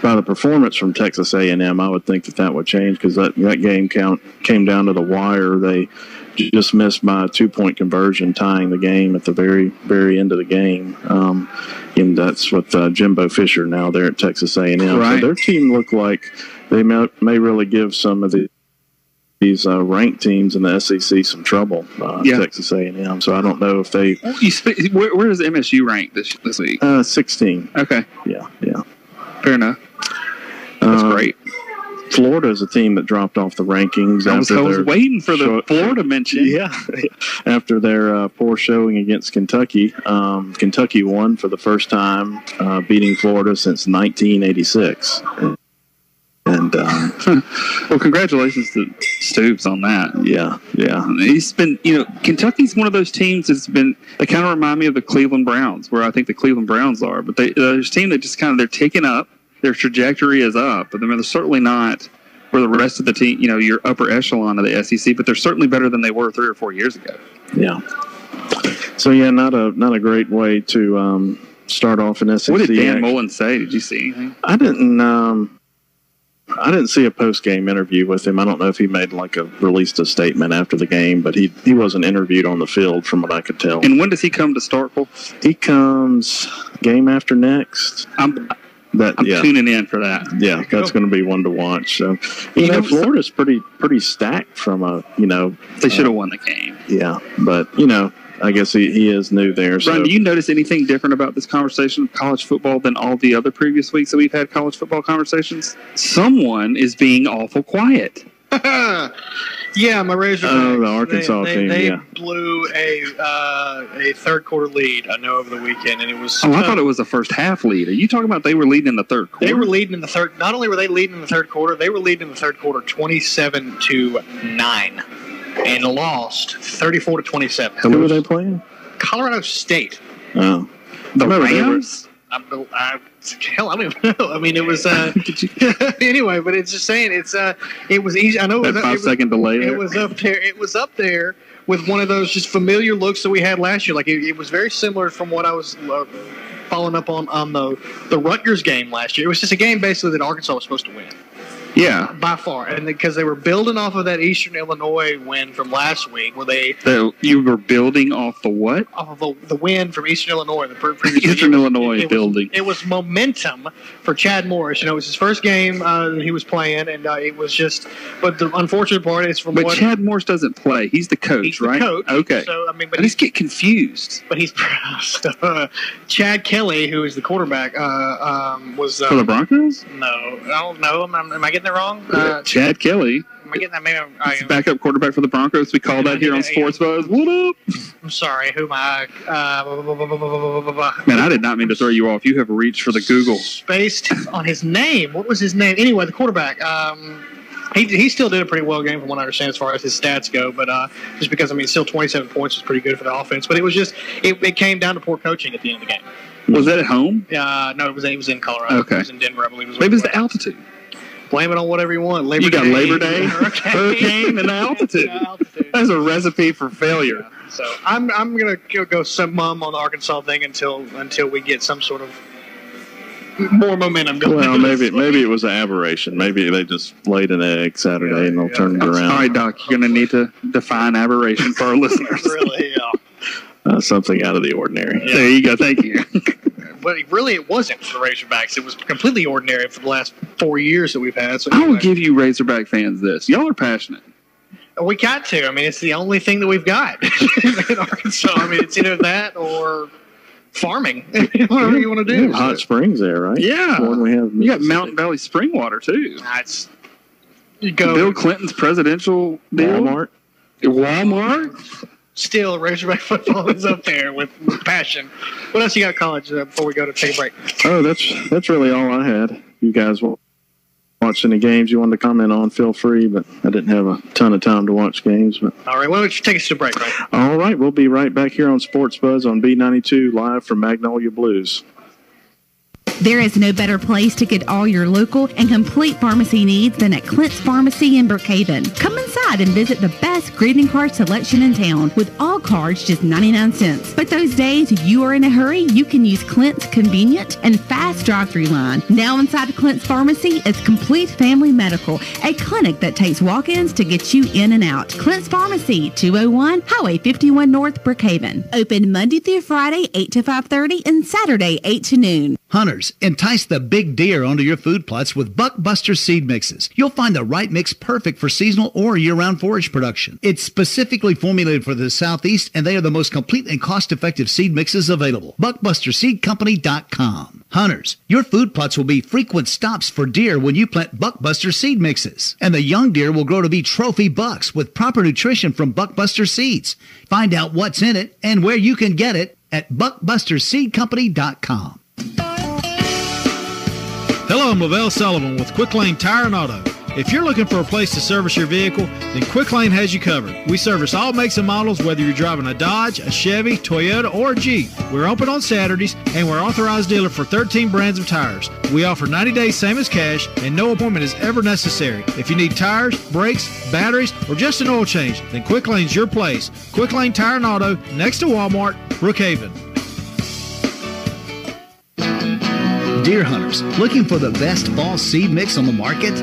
by the performance from Texas A&M, I would think that would change because that game came down to the wire. They just missed by a 2-point conversion, tying the game at the very, very end of the game. And that's with Jimbo Fisher now there at Texas A&M. Right. So their team looked like they may really give some of these ranked teams in the SEC some trouble, Texas A&M. So I don't know if they... Where does MSU rank this week? 16. Okay. Yeah. Fair enough. That's great. Florida is a team that dropped off the rankings. I was waiting for the Florida mention. Yeah. After their poor showing against Kentucky. Kentucky won for the first time, beating Florida since 1986. And Well, congratulations to Stoops on that. Yeah. He's been, Kentucky's one of those teams they kind of remind me of the Cleveland Browns, where I think the Cleveland Browns are. But there's a team that just they're ticking up. Their trajectory is up, but they're certainly not where the rest of the team, your upper echelon of the SEC, but they're certainly better than they were 3 or 4 years ago. Yeah. So, not a great way to start off an SEC. What did Dan Mullen say? Did you see anything? I didn't see a post-game interview with him. I don't know if he released a statement after the game, but he wasn't interviewed on the field from what I could tell. And when does he come to Starkville? He comes game after next. I'm tuning in for that. Yeah, that's going to be one to watch. So, Florida's pretty stacked from they should have won the game. Yeah, but I guess he is new there. Brian, do you notice anything different about this conversation of college football than all the other previous weeks that we've had college football conversations? Someone is being awful quiet. Yeah, my Razorbacks. Oh, the Arkansas team. They blew a third quarter lead, I know, over the weekend, and it was. I thought it was a first half lead. Are you talking about they were leading in the third quarter? They were leading in the third. Not only were they leading in the third quarter, they were leading in the third quarter 27-9. And lost 34-27. Who were they playing? Colorado State. Oh, the Rams. I don't even know. I mean, it was anyway. But it's just saying it was easy. I know that 5-second delay. It was up there. It was up there with one of those just familiar looks that we had last year. Like it was very similar from what I was following up on the Rutgers game last year. It was just a game basically that Arkansas was supposed to win. Yeah, by far, and because they were building off of that Eastern Illinois win from last week, where you were building off the what? Off of the win from Eastern Illinois, the previous Eastern Illinois building. It was momentum for Chad Morris. It was his first game that he was playing, and it was just. But the unfortunate part is Chad Morris doesn't play. He's the coach, he's right? The coach. Okay. So I just get confused. But he's Chad Kelly, who is the quarterback, was for the Broncos. No, I don't know. Am I getting it wrong? Chad Kelly. Am I getting that? Maybe backup quarterback for the Broncos. We call that here on Sports Buzz. What up? I'm sorry. Who am I? Man, I did not mean to throw you off. You have reached for the Google. Spaced on his name. What was his name? Anyway, the quarterback. He still did a pretty well game from what I understand as far as his stats go, but just because, still 27 points was pretty good for the offense. But it was just, it came down to poor coaching at the end of the game. Was that at home? No, it was in Colorado. Okay. It was in Denver, I believe. Maybe it's the altitude. Blame it on whatever you want. Labor Day, hurricane, and altitude. That's a recipe for failure. Yeah. So I'm gonna go some mum on the Arkansas thing until we get some sort of more momentum going. Well, maybe it was an aberration. Maybe they just laid an egg Saturday and they'll turn it around. All right, Doc, you're gonna need to define aberration for our listeners. Really, yeah. Something out of the ordinary. Yeah. There you go. Thank you. But it wasn't for the Razorbacks. It was completely ordinary for the last 4 years that we've had. So I will give you Razorback fans this. Y'all are passionate. We got to. It's the only thing that we've got in Arkansas. It's either that or farming. Whatever you want to do. Hot springs there, right? Yeah. You got Mountain Valley spring water, too. Bill Clinton's presidential deal. Walmart? Still, Razorback football is up there with passion. What else you got, college, before we go to take a break? Oh, that's really all I had. You guys watched any games you wanted to comment on, feel free, but I didn't have a ton of time to watch games. But all right, why don't you take us to a break, right? All right, we'll be right back here on Sports Buzz on B92, live from Magnolia Blues. There is no better place to get all your local and complete pharmacy needs than at Clint's Pharmacy in Brookhaven. Come inside and visit the best greeting card selection in town, with all cards just 99 cents. But those days you are in a hurry, you can use Clint's convenient and fast drive-thru line. Now inside Clint's Pharmacy is Complete Family Medical, a clinic that takes walk-ins to get you in and out. Clint's Pharmacy, 201 Highway 51 North, Brookhaven. Open Monday through Friday, 8 to 5:30, and Saturday, 8 to noon. Hunters, entice the big deer onto your food plots with Buckbuster seed mixes. You'll find the right mix perfect for seasonal or year-round forage production. It's specifically formulated for the Southeast, and they are the most complete and cost-effective seed mixes available. BuckbusterSeedCompany.com. Hunters, your food plots will be frequent stops for deer when you plant Buckbuster seed mixes. And the young deer will grow to be trophy bucks with proper nutrition from Buckbuster seeds. Find out what's in it and where you can get it at BuckbusterSeedCompany.com. Hello, I'm Lavelle Sullivan with Quick Lane Tire and Auto. If you're looking for a place to service your vehicle, then Quick Lane has you covered. We service all makes and models, whether you're driving a Dodge, a Chevy, Toyota, or a Jeep. We're open on Saturdays, and we're authorized dealer for 13 brands of tires. We offer 90 days same as cash, and no appointment is ever necessary. If you need tires, brakes, batteries, or just an oil change, then Quick Lane's your place. Quick Lane Tire and Auto, next to Walmart, Brookhaven. Deer hunters, looking for the best fall seed mix on the market?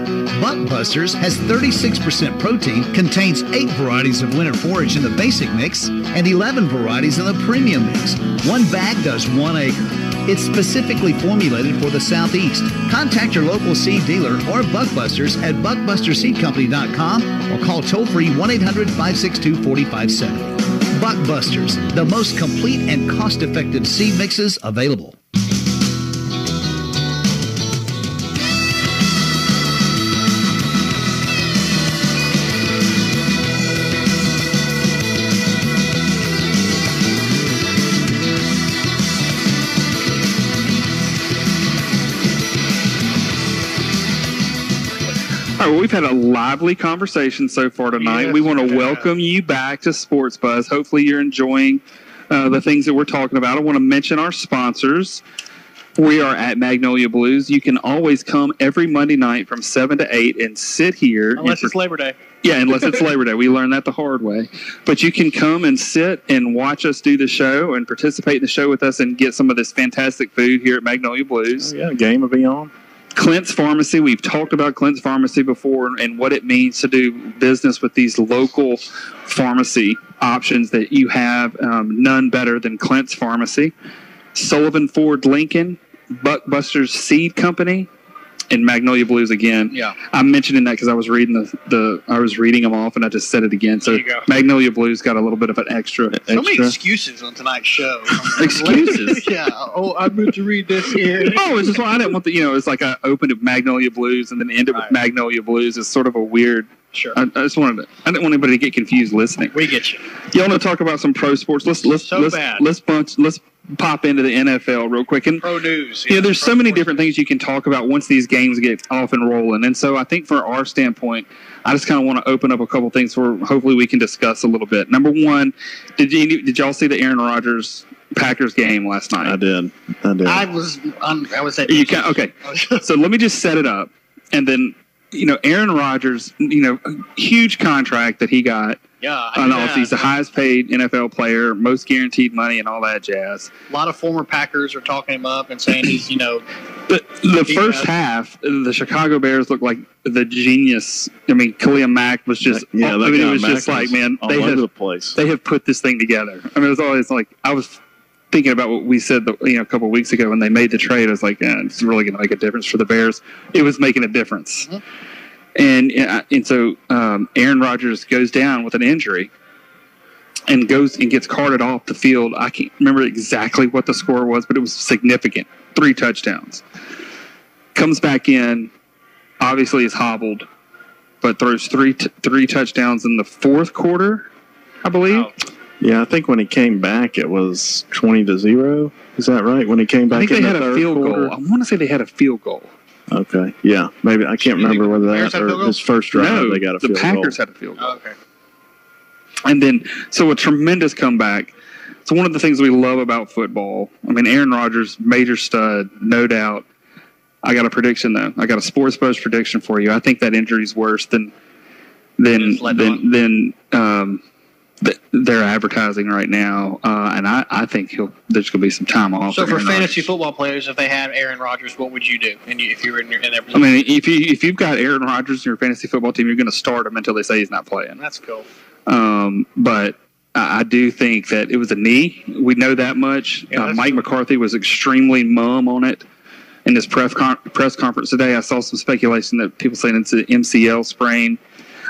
Buckbusters has 36% protein, contains 8 varieties of winter forage in the basic mix, and 11 varieties in the premium mix. One bag does 1 acre. It's specifically formulated for the Southeast. Contact your local seed dealer or Buckbusters at buckbusterseedcompany.com or call toll-free 1-800-562-4570. Buckbusters, the most complete and cost-effective seed mixes available. All right, well, we've had a lively conversation so far tonight. Yes, we want to welcome you back to Sports Buzz. Hopefully you're enjoying the things that we're talking about. I want to mention our sponsors. We are at Magnolia Blues. You can always come every Monday night from 7 to 8 and sit here. Unless it's Labor Day. Yeah, unless it's Labor Day. We learned that the hard way. But you can come and sit and watch us do the show and participate in the show with us and get some of this fantastic food here at Magnolia Blues. Oh, yeah, game will be on. Clint's Pharmacy. We've talked about Clint's Pharmacy before and what it means to do business with these local pharmacy options that you have. None better than Clint's Pharmacy. Sullivan Ford Lincoln, Buckbusters Seed Company, and Magnolia Blues again. Yeah. I'm mentioning that because I was reading I was reading them off and I just said it again. So There you go. Magnolia Blues got a little bit of an extra. So many excuses on tonight's show. Excuses? Yeah. Oh, I meant to read this here. Oh, it's just I didn't want it's like I opened with Magnolia Blues and then ended with Magnolia Blues. It's sort of a weird. Sure. I didn't want anybody to get confused listening. We get you. You want to talk about some pro sports? Let's pop into the NFL real quick. And Pro news. yeah, there's pro so many sports. different things you can talk about once these games get off and rolling. And so I think for our standpoint, I just kind of want to open up a couple things where hopefully we can discuss a little bit. Number one, did y'all see the Aaron Rodgers Packers game last night? I did. I was at Okay. So let me just set it up. And then, Aaron Rodgers, huge contract that he got. Yeah. He's the highest paid NFL player, most guaranteed money, and all that jazz. A lot of former Packers are talking him up and saying he's, The first half, the Chicago Bears looked like the genius. I mean, Khalil Mack was just. Yeah, it was just like, man, all over the place. They have put this thing together. I mean, it was always like I was thinking about what we said, a couple of weeks ago when they made the trade. I was like, it's really going to make a difference for the Bears. It was making a difference. Mm-hmm. And so Aaron Rodgers goes down with an injury and goes and gets carted off the field. I can't remember exactly what the score was, but it was significant. 3 touchdowns. Comes back in, obviously is hobbled, but throws three touchdowns in the fourth quarter, I believe. Wow. Yeah, I think when he came back, it was 20-0. Is that right? When he came back, I think in they the had a third field quarter? goal. I want to say they had a field goal. Okay, yeah, maybe I can't remember whether Bears that had a field or goal? his first drive No, they got a field the Packers goal. had a field goal. Oh, okay. And then, so a tremendous comeback. So one of the things we love about football, I mean, Aaron Rodgers, major stud, no doubt. I got a prediction, though. I got a Sports Buzz prediction for you. I think that injury's worse than they're advertising right now. And I think there's going to be some time off. So for Aaron fantasy Rodgers. football players, if they had Aaron Rodgers, what would you do? And if you were in their position? I mean, if you've got Aaron Rodgers in your fantasy football team, you're going to start him until they say he's not playing. That's cool. But I do think that it was a knee. We know that much. Yeah, Mike McCarthy was extremely mum on it in his press conference today. I saw some speculation that people saying it's an MCL sprain.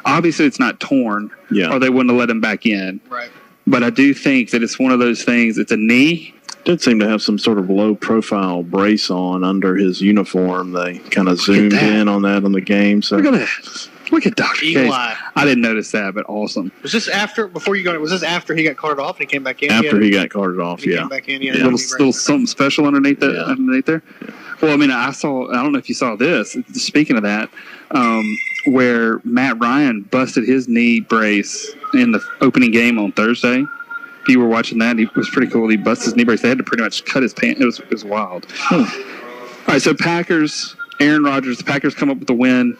Obviously, it's not torn, or they wouldn't have let him back in. Right. But I do think that it's one of those things. It's a knee. Did seem to have some sort of low-profile brace on under his uniform. They kind of zoomed in on that on the game. So look at that. Look at Dr. Eagle Case. eye. I didn't notice that, but awesome. Was this after he got carted off and he came back in? After he got carted off, He came back in, Little something special underneath that. Yeah. Underneath there. Well, I mean, I don't know if you saw this. Speaking of that, where Matt Ryan busted his knee brace in the opening game on Thursday. If you were watching that, it was pretty cool. He busted his knee brace. They had to pretty much cut his pants. It was wild. All right, so Packers, Aaron Rodgers. The Packers come up with the win.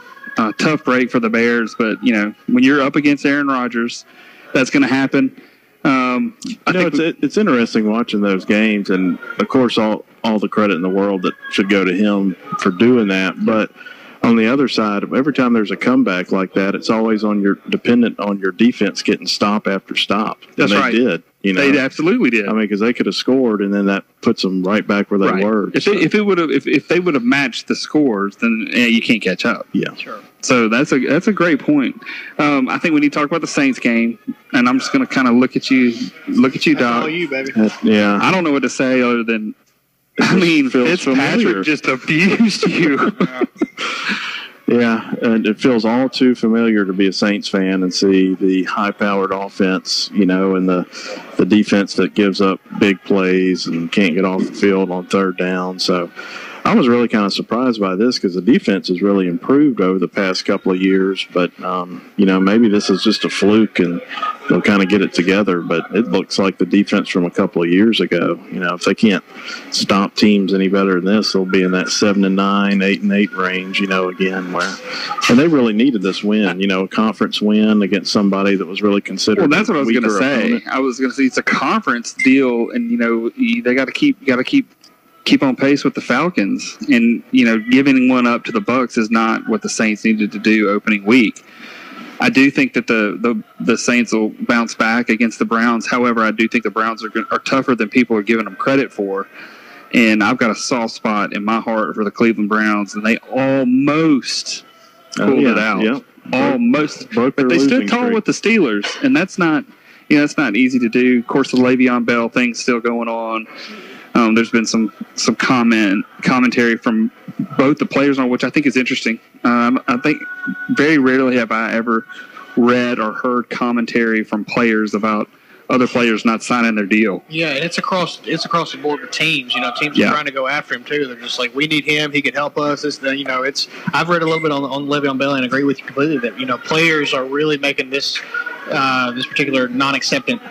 Tough break for the Bears, but, when you're up against Aaron Rodgers, that's going to happen. It's interesting watching those games, and, of course, all the credit in the world that should go to him for doing that. But on the other side, every time there's a comeback like that, it's always dependent on your defense getting stop after stop. That's and right. They did. They absolutely did. I mean, because they could have scored, and then that puts them right back where they were. If they would have matched the scores, then you can't catch up. Yeah, sure. So that's a great point. I think we need to talk about the Saints game, and I'm just going to kind of look at you, Doc. All you, baby. Yeah. I don't know what to say other than, Fitzpatrick just abused you. Yeah, and it feels all too familiar to be a Saints fan and see the high-powered offense, and the defense that gives up big plays and can't get off the field on third down. So I was really kind of surprised by this because the defense has really improved over the past couple of years. But, maybe this is just a fluke and they'll kind of get it together. But it looks like the defense from a couple of years ago. If they can't stop teams any better than this, they'll be in that 7-9, 8-8 range, again. And they really needed this win, a conference win against somebody that was really considered. Well, that's what I was going to say. Opponent. I was going to say it's a conference deal, and, they got to keep on pace with the Falcons, and giving one up to the Bucs is not what the Saints needed to do opening week. I do think that the Saints will bounce back against the Browns. However, I do think the Browns are tougher than people are giving them credit for, and I've got a soft spot in my heart for the Cleveland Browns, and they almost pulled it out. Yeah. Almost, but they stood tall with the Steelers, and that's not not easy to do. Of course, the Le'Veon Bell thing's still going on. There's been some commentary from both the players on, which I think is interesting. I think very rarely have I ever read or heard commentary from players about other players not signing their deal. Yeah, and it's across the board with teams. Teams are trying to go after him too. They're just like, we need him. He could help us. I've read a little bit on Le'Veon Bell and agree with you completely that players are really making this particular non-acceptant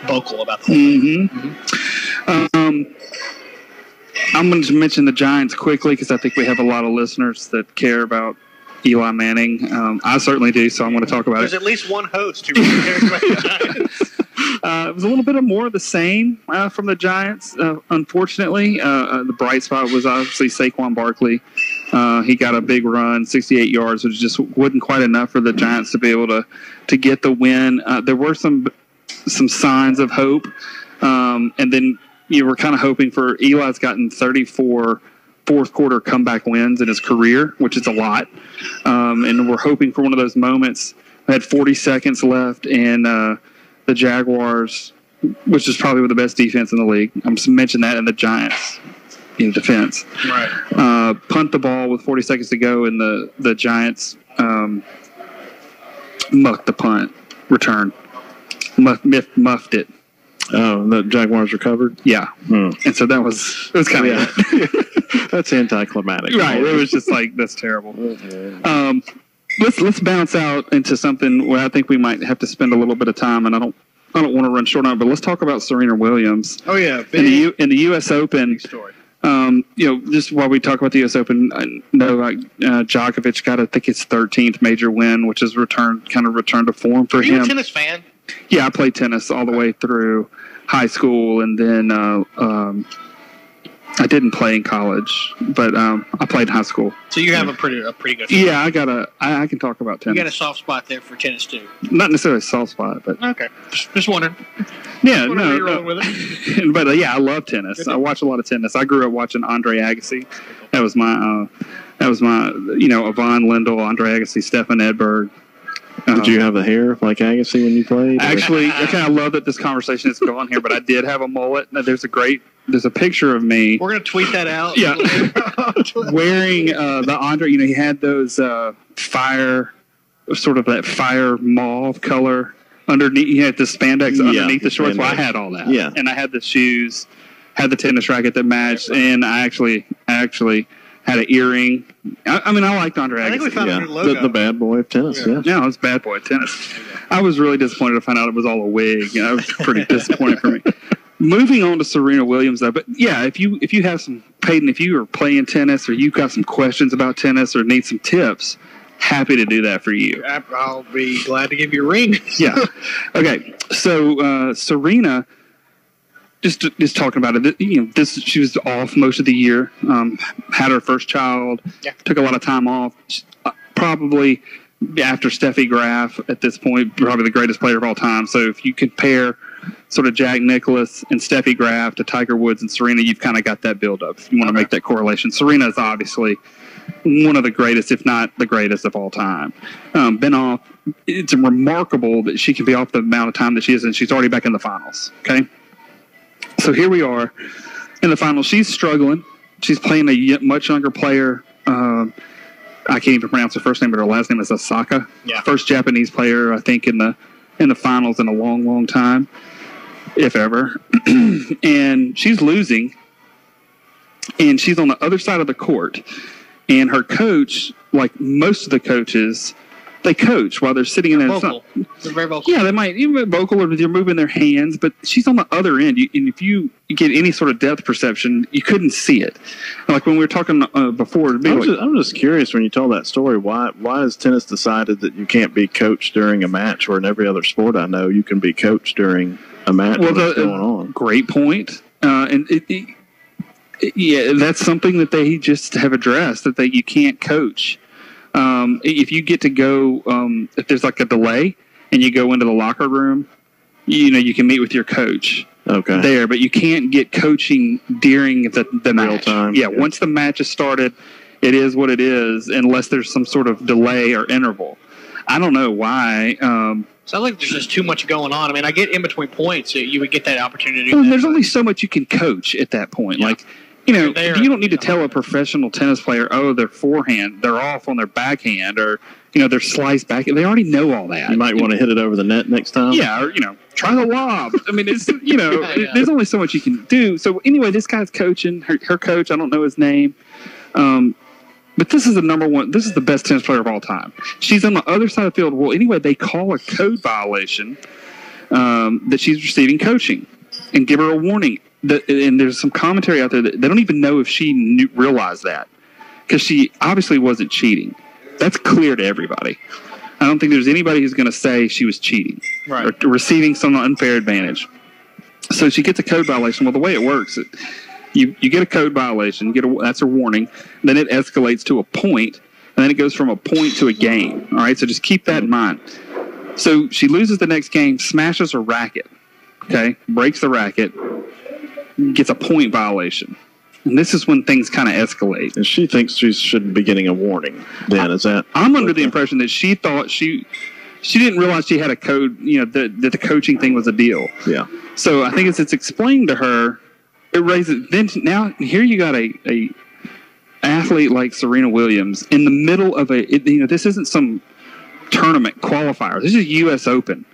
vocal about the whole thing. Mm-hmm. I'm going to mention the Giants quickly because I think we have a lot of listeners that care about Eli Manning. I certainly do, so I'm going to talk about There's it. at least one host who really cares about the Giants. It was a little bit of more of the same from the Giants, unfortunately. The bright spot was obviously Saquon Barkley. He got a big run, 68 yards, which just wasn't quite enough for the Giants to be able to get the win. There were some signs of hope, and then you were kind of hoping for Eli's gotten 34 fourth-quarter comeback wins in his career, which is a lot. And we're hoping for one of those moments. I had 40 seconds left, and the Jaguars, which is probably the best defense in the league. I'm just mentioning that in the Giants defense. Right. Punt the ball with 40 seconds to go, and the Giants mucked the punt return. Muffed it. Oh, the Jaguars recovered? Yeah. And so it was kind of that's anticlimactic. Right. It was just like, that's terrible. Let's bounce out into something where I think we might have to spend a little bit of time, and I don't want to run short on it, but let's talk about Serena Williams. Oh yeah, in the U.S. Open. Big story. Just while we talk about the U.S. Open, I know Djokovic got, I think, his 13th major win, which is returned to form for him. Are you a tennis fan? Yeah, I played tennis all the way through high school, and then I didn't play in college, but I played in high school. So you have a pretty good. Yeah, I can talk about tennis. You got a soft spot there for tennis too. Not necessarily a soft spot, but okay, just wondering. Yeah, no. With it. But I love tennis. I watch a lot of tennis. I grew up watching Andre Agassi. That was my Yvonne Lendl, Andre Agassi, Stefan Edberg. Did you have the hair like Agassi when you played? Actually, I kind of love that this conversation is going here, but I did have a mullet. Now, there's a picture of me. We're going to tweet that out. Yeah. Wearing the Andre, he had those fire mauve color underneath. He had the spandex underneath the shorts. Well, I had all that. Yeah. And I had the shoes had the tennis racket that matched, and I actually had an earring. I mean, I liked Andre Agassi. I think we found a new logo. The bad boy of tennis, yeah. Yeah, it was bad boy tennis. I was really disappointed to find out it was all a wig. It was pretty disappointing for me. Moving on to Serena Williams, though. But yeah, if you have some, Peyton, if you are playing tennis or you've got some questions about tennis or need some tips, happy to do that for you. I'll be glad to give you a ring. Yeah. Okay. So Serena, just talking about it. She was off most of the year. Had her first child. Yeah. Took a lot of time off. Probably after Steffi Graf at this point, probably the greatest player of all time. So if you compare sort of Jack Nicklaus and Steffi Graf to Tiger Woods and Serena, you've kind of got that build up. If you want to make that correlation. Serena is obviously one of the greatest, if not the greatest of all time. Been off. It's remarkable that she can be off the amount of time that she is, and she's already back in the finals. Okay. So here we are in the finals. She's struggling. She's playing a much younger player. I can't even pronounce her first name, but her last name is Osaka. Yeah. First Japanese player, I think, in the finals in a long, long time, if ever. And she's losing, and she's on the other side of the court. And her coach, like most of the coaches, they coach while they're sitting in there. Vocal. They're very vocal. Yeah, they might even be vocal or they're moving their hands, but she's on the other end. And if you get any sort of depth perception, you couldn't see it. Like when we were talking before. I'm just curious when you tell that story, why has tennis decided that you can't be coached during a match, where in every other sport I know you can be coached during a match when it's going on? Great point. And yeah, that's something that they just have addressed, that you can't coach. If you get to go, if there's like a delay and you go into the locker room, you can meet with your coach there, but you can't get coaching during the match. Real time. Yeah, once the match is started, it is what it is, unless there's some sort of delay or interval. I don't know why. Sounds like there's just too much going on. I mean, I get in between points, you would get that opportunity. Well, there's only so much you can coach at that point. Yeah. Like, you don't need to tell a professional tennis player, oh, their forehand, they're off on their backhand, or, their slice back. They already know all that. You might want to hit it over the net next time. Yeah, or, try the lob. I mean, it's, there's only so much you can do. So, anyway, this guy's coaching. Her coach, I don't know his name. But this is the number one. This is the best tennis player of all time. She's on the other side of the field. Well, anyway, they call a code violation that she's receiving coaching and give her a warning. And there's some commentary out there that they don't even know if she realized that, because she obviously wasn't cheating. That's clear to everybody. I don't think there's anybody who's going to say she was cheating or receiving some unfair advantage. So she gets a code violation. Well, the way it works, you get a code violation, that's a warning, then it escalates to a point, and then it goes from a point to a game. All right, so just keep that in mind. So she loses the next game, smashes her racket, breaks the racket, gets a point violation. And this is when things kind of escalate. And she thinks she should be getting a warning then, is that? I'm under the impression that she thought she didn't realize she had a code, that the coaching thing was a deal. Yeah. So I think as it's explained to her, it raises, then now here you got a athlete like Serena Williams in the middle of this isn't some tournament qualifier. This is U.S. Open.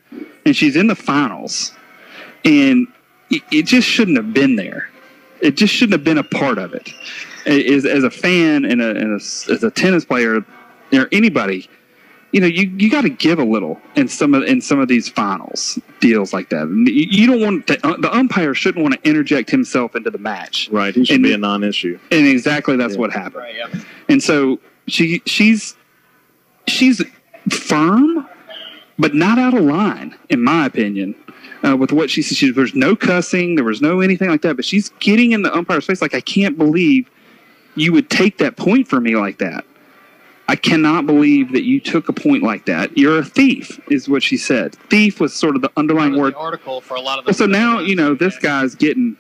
And she's in the finals. And it just shouldn't have been there. It just shouldn't have been a part of it. As a fan and as a tennis player or anybody, you got to give a little in some of these finals deals like that. You don't want the umpire shouldn't want to interject himself into the match. Right, he should be a non-issue. And exactly that's what happened. Right, yeah. And so she's firm, but not out of line, in my opinion. With what she said, there was no cussing, there was no anything like that, but she's getting in the umpire's face like, I can't believe you would take that point from me like that. I cannot believe that you took a point like that. You're a thief, is what she said. Thief was sort of the underlying word. The article for a lot of the. So now, this guy's getting,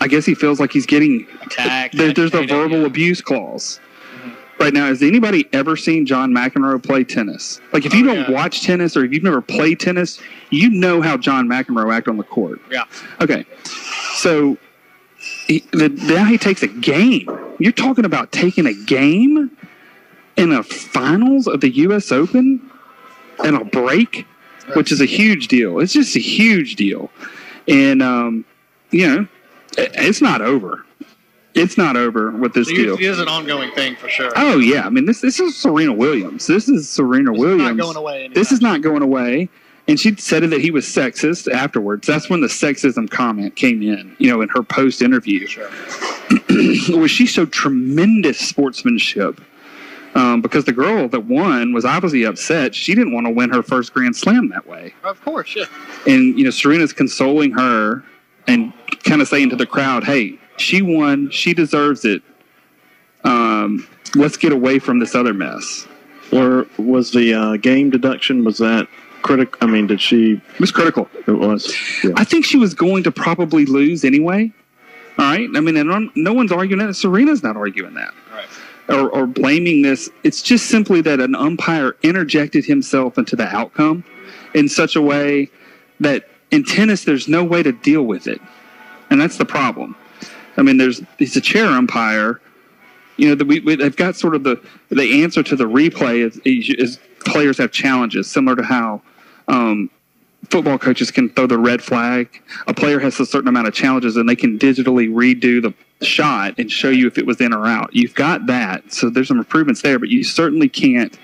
I guess he feels like he's getting attacked. There's a verbal abuse clause. Right now, has anybody ever seen John McEnroe play tennis? Like, if you don't watch tennis or if you've never played tennis, you know how John McEnroe acted on the court. Yeah. Okay. So, now he takes a game. You're talking about taking a game in a finals of the U.S. Open and a break, which is a huge deal. It's just a huge deal. And, It's not over. It's not over with this deal. It is an ongoing thing for sure. Oh, yeah. I mean, this is Serena Williams. This is Serena Williams. Not going away. This is not going away. And she said that he was sexist afterwards. That's when the sexism comment came in, in her post-interview. Sure. Where she showed tremendous sportsmanship. Because the girl that won was obviously upset. She didn't want to win her first Grand Slam that way. Of course, yeah. And, Serena's consoling her and kind of saying to the crowd, hey, she won. She deserves it. Let's get away from this other mess. Or was the game deduction, was that critical? I mean, did she? It was critical. It was. Yeah. I think she was going to probably lose anyway. All right. I mean, and no one's arguing that. Serena's not arguing that. Right. Or blaming this. It's just simply that an umpire interjected himself into the outcome in such a way that in tennis, there's no way to deal with it. And that's the problem. I mean, he's a chair umpire. They've got sort of the answer to the replay is players have challenges, similar to how football coaches can throw the red flag. A player has a certain amount of challenges, and they can digitally redo the shot and show you if it was in or out. You've got that, so there's some improvements there, but you certainly can't.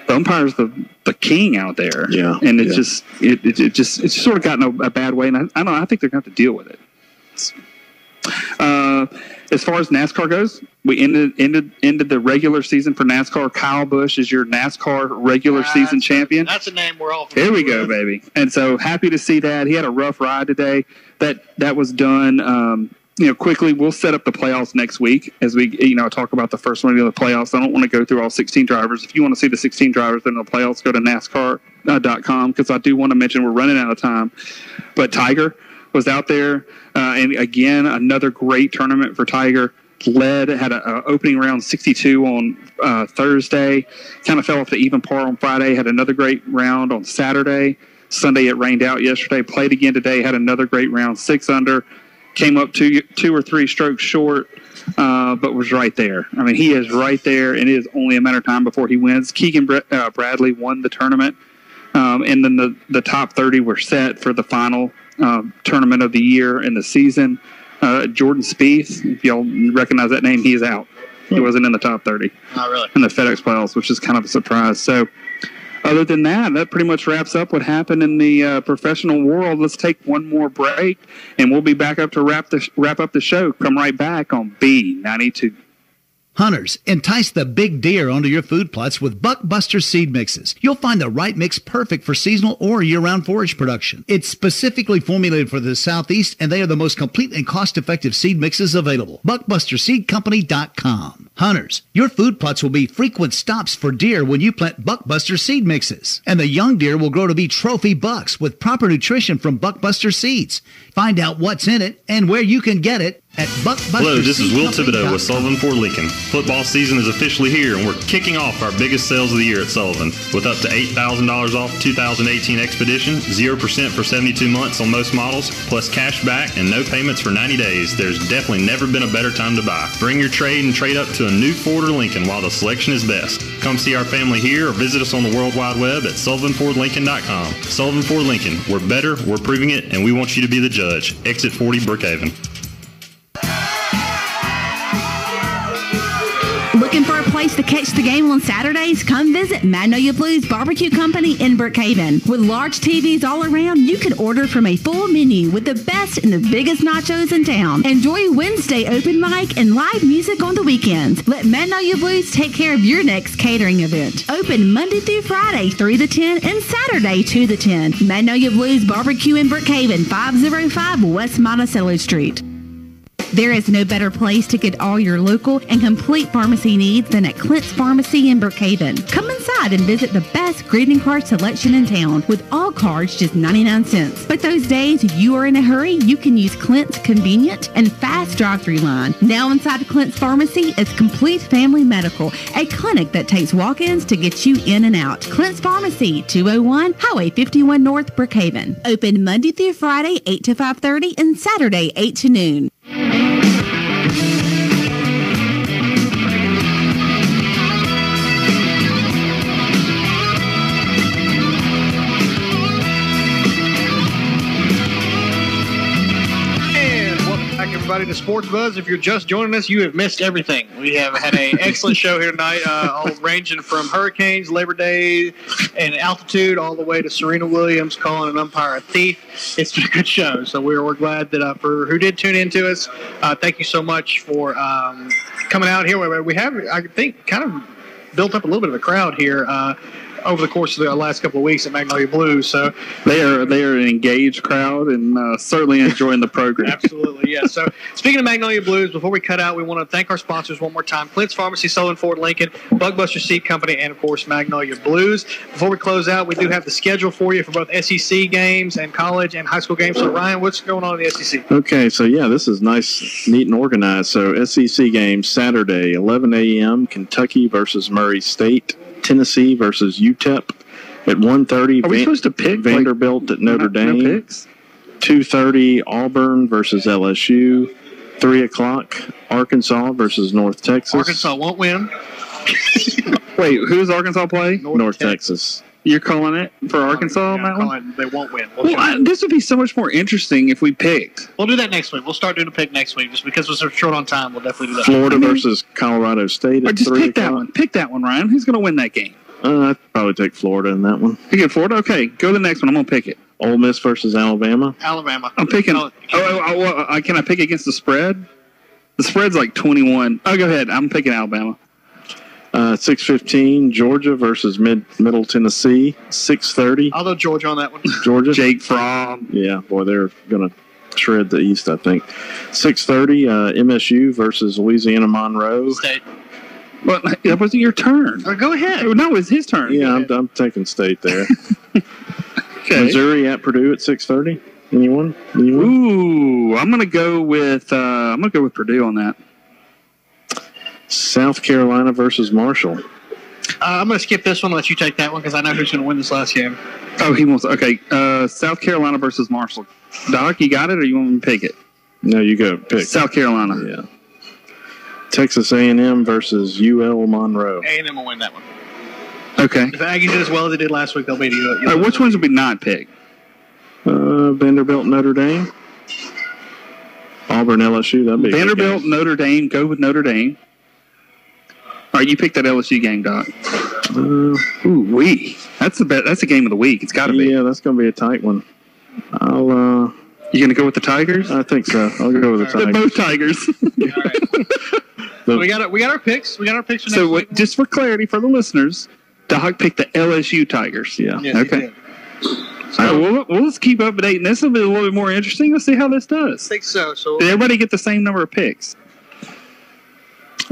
The umpire's the king out there, and it's just it's sort of gotten a bad way, and I think they're going to have to deal with it. As far as NASCAR goes, we ended the regular season for NASCAR. Kyle Busch is your NASCAR regular season champion. That's a name we're all familiar with. There we go, baby. And so happy to see that. He had a rough ride today. That was done quickly. We'll set up the playoffs next week as we talk about the first one of the playoffs. I don't want to go through all 16 drivers. If you want to see the 16 drivers in the playoffs, go to NASCAR.com because I do want to mention we're running out of time. But Tiger was out there, and again, another great tournament for Tiger. Had an opening round 62 on Thursday, kind of fell off the even par on Friday, had another great round on Saturday. Sunday it rained out yesterday, played again today, had another great round, 6 under, came up two or three strokes short, but was right there. I mean, he is right there, and it is only a matter of time before he wins. Keegan Bradley won the tournament, and then the top 30 were set for the final tournament of the year and the season. Jordan Spieth, if y'all recognize that name, he is out. He wasn't in the top 30 in the FedEx playoffs, which is kind of a surprise. So other than that pretty much wraps up what happened in the professional world. Let's take one more break, and we'll be back up to wrap up the show. Come right back on B92. Hunters, entice the big deer onto your food plots with Buckbuster seed mixes. You'll find the right mix perfect for seasonal or year-round forage production. It's specifically formulated for the Southeast, and they are the most complete and cost-effective seed mixes available. BuckbusterSeedCompany.com. Hunters, your food plots will be frequent stops for deer when you plant Buckbuster seed mixes. And the young deer will grow to be trophy bucks with proper nutrition from Buckbuster seeds. Find out what's in it and where you can get it at Buckbuster. Hello, this is Will Thibodeau with Sullivan Ford Lincoln. Football season is officially here, and we're kicking off our biggest sales of the year at Sullivan. With up to $8,000 off 2018 Expedition, 0% for 72 months on most models, plus cash back and no payments for 90 days. There's definitely never been a better time to buy. Bring your trade and trade up to a new Ford or Lincoln while the selection is best. Come see our family here or visit us on the World Wide Web at SullivanFordLincoln.com. Sullivan Ford Lincoln. We're better, we're proving it, and we want you to be the judge. Exit 40 Brookhaven. Looking for a place to catch the game on Saturdays? Come visit Magnolia Blues Barbecue Company in Brookhaven. With large TVs all around, you can order from a full menu with the best and the biggest nachos in town. Enjoy Wednesday open mic and live music on the weekends. Let Magnolia Blues take care of your next catering event. Open Monday through Friday 3 to 10 and Saturday 2 to 10. Magnolia Blues Barbecue in Brookhaven, 505 West Monticello Street. There is no better place to get all your local and complete pharmacy needs than at Clint's Pharmacy in Brookhaven. Come inside and visit the best greeting card selection in town, with all cards just 99 cents. But those days you are in a hurry, you can use Clint's convenient and fast drive-through line. Now inside Clint's Pharmacy is Complete Family Medical, a clinic that takes walk-ins to get you in and out. Clint's Pharmacy, 201 Highway 51 North, Brookhaven. Open Monday through Friday, 8 to 5:30 and Saturday, 8 to noon. to Sports Buzz. If you're just joining us, you have missed everything. We have had an excellent show here tonight, all ranging from hurricanes, Labor Day, and altitude, all the way to Serena Williams calling an umpire a thief. It's been a good show, so we're glad that for who did tune in to us, thank you so much for coming out here. We have, I think, kind of built up a little bit of a crowd here over the course of the last couple of weeks at Magnolia Blues. So they are an engaged crowd and certainly enjoying the program. Absolutely, yeah. So speaking of Magnolia Blues, before we cut out, we want to thank our sponsors one more time: Clint's Pharmacy, Sullivan Ford Lincoln, Buckbuster Seed Company, and of course Magnolia Blues. Before we close out, we do have the schedule for you for both SEC games and college and high school games. So Ryan, what's going on in the SEC? Okay, so yeah, this is nice, neat, and organized. So SEC games Saturday, 11 a.m. Kentucky versus Murray State. Tennessee versus UTEP at 1:30. Are we supposed to pick Vanderbilt at Notre Dame. No picks? 2:30 Auburn versus LSU. 3 o'clock Arkansas versus North Texas. Arkansas won't win. Wait, who does Arkansas play? North Texas. You're calling it for Arkansas on that one? They won't win. This would be so much more interesting if we picked. We'll do that next week. We'll start doing a pick next week. Just because we're short on time, we'll definitely do that. Florida versus Colorado State at 3 o'clock. Pick that one. Pick that one, Ryan. Who's going to win that game? I'd probably take Florida in that one. You get Florida? Okay, go to the next one. I'm going to pick it. Ole Miss versus Alabama. Alabama. I'm picking. Can I pick against the spread? The spread's like 21. Oh, go ahead. I'm picking Alabama. 6:15 Georgia versus Middle Tennessee. 6:30. I'll go Georgia on that one. Georgia. Jake Fromm. Yeah, boy, they're going to shred the East, I think. 6:30 MSU versus Louisiana Monroe. State. Well, that wasn't your turn. Go ahead. No, it was his turn. Yeah, I'm taking State there. Okay. Missouri at Purdue at 6:30. Anyone? Ooh, I'm gonna go with Purdue on that. South Carolina versus Marshall. I'm going to skip this one and let you take that one because I know who's going to win this last game. Oh, he wants. Okay, South Carolina versus Marshall. Doc, you got it, or you want me to pick it? No, you go pick. South Carolina. Yeah. Texas A&M versus UL Monroe. A&M will win that one. Okay. If the Aggies did as well as they did last week, they'll beat you. All right, which ones would we not pick? Vanderbilt, Notre Dame. Auburn, LSU. That'd be Vanderbilt, Notre Dame. Go with Notre Dame. All right, you picked that LSU game, Doc. That's a game of the week. It's got to be. Yeah, that's going to be a tight one. You going to go with the Tigers? I think so. I'll go with the Tigers. They're both Tigers. All right. So we got our picks. We got our picks for next week. Just for clarity for the listeners, Doc picked the LSU Tigers. Yeah. Yes, okay. So, well, let's keep updating. This will be a little bit more interesting. Let's see how this does. I think so. Did everybody get the same number of picks?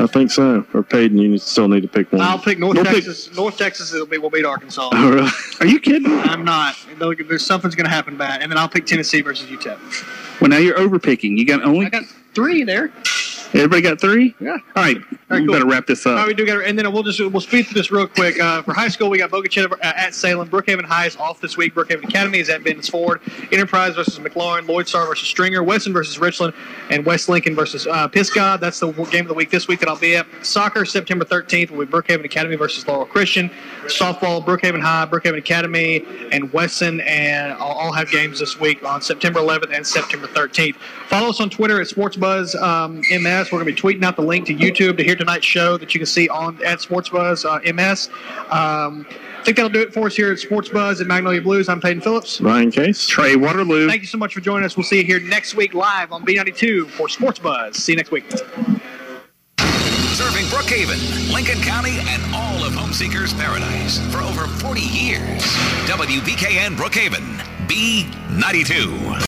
I think so. Or Peyton, you still need to pick one. I'll pick North Texas. North Texas will beat Arkansas. Oh, really? Are you kidding? I'm not. There's something's going to happen bad. And then I'll pick Tennessee versus UTEP. Well, now you're overpicking. I got 3 there. Everybody got 3? Yeah. All right. We cool. better wrap this up. All right, we do got, and then we'll speed through this real quick. For high school, we got Boca Chica at Salem. Brookhaven High is off this week. Brookhaven Academy is at Benton's Ford. Enterprise versus McLaurin. Lloydstar versus Stringer. Weston versus Richland. And West Lincoln versus Pisgah. That's the game of the week this week that I'll be at. Soccer, September 13th, will be Brookhaven Academy versus Laurel Christian. Softball, Brookhaven High, Brookhaven Academy, and Weston, and all have games this week on September 11th and September 13th. Follow us on Twitter at SportsBuzz MS. We're going to be tweeting out the link to YouTube to hear tonight's show that you can see on at SportsBuzz MS. I think that'll do it for us here at Sports Buzz at Magnolia Blues. I'm Peyton Phillips. Ryan Case. Trey Waterloo. Thank you so much for joining us. We'll see you here next week live on B92 for Sports Buzz. See you next week. Serving Brookhaven, Lincoln County, and all of Homeseekers Paradise for over 40 years. WBKN Brookhaven, B92.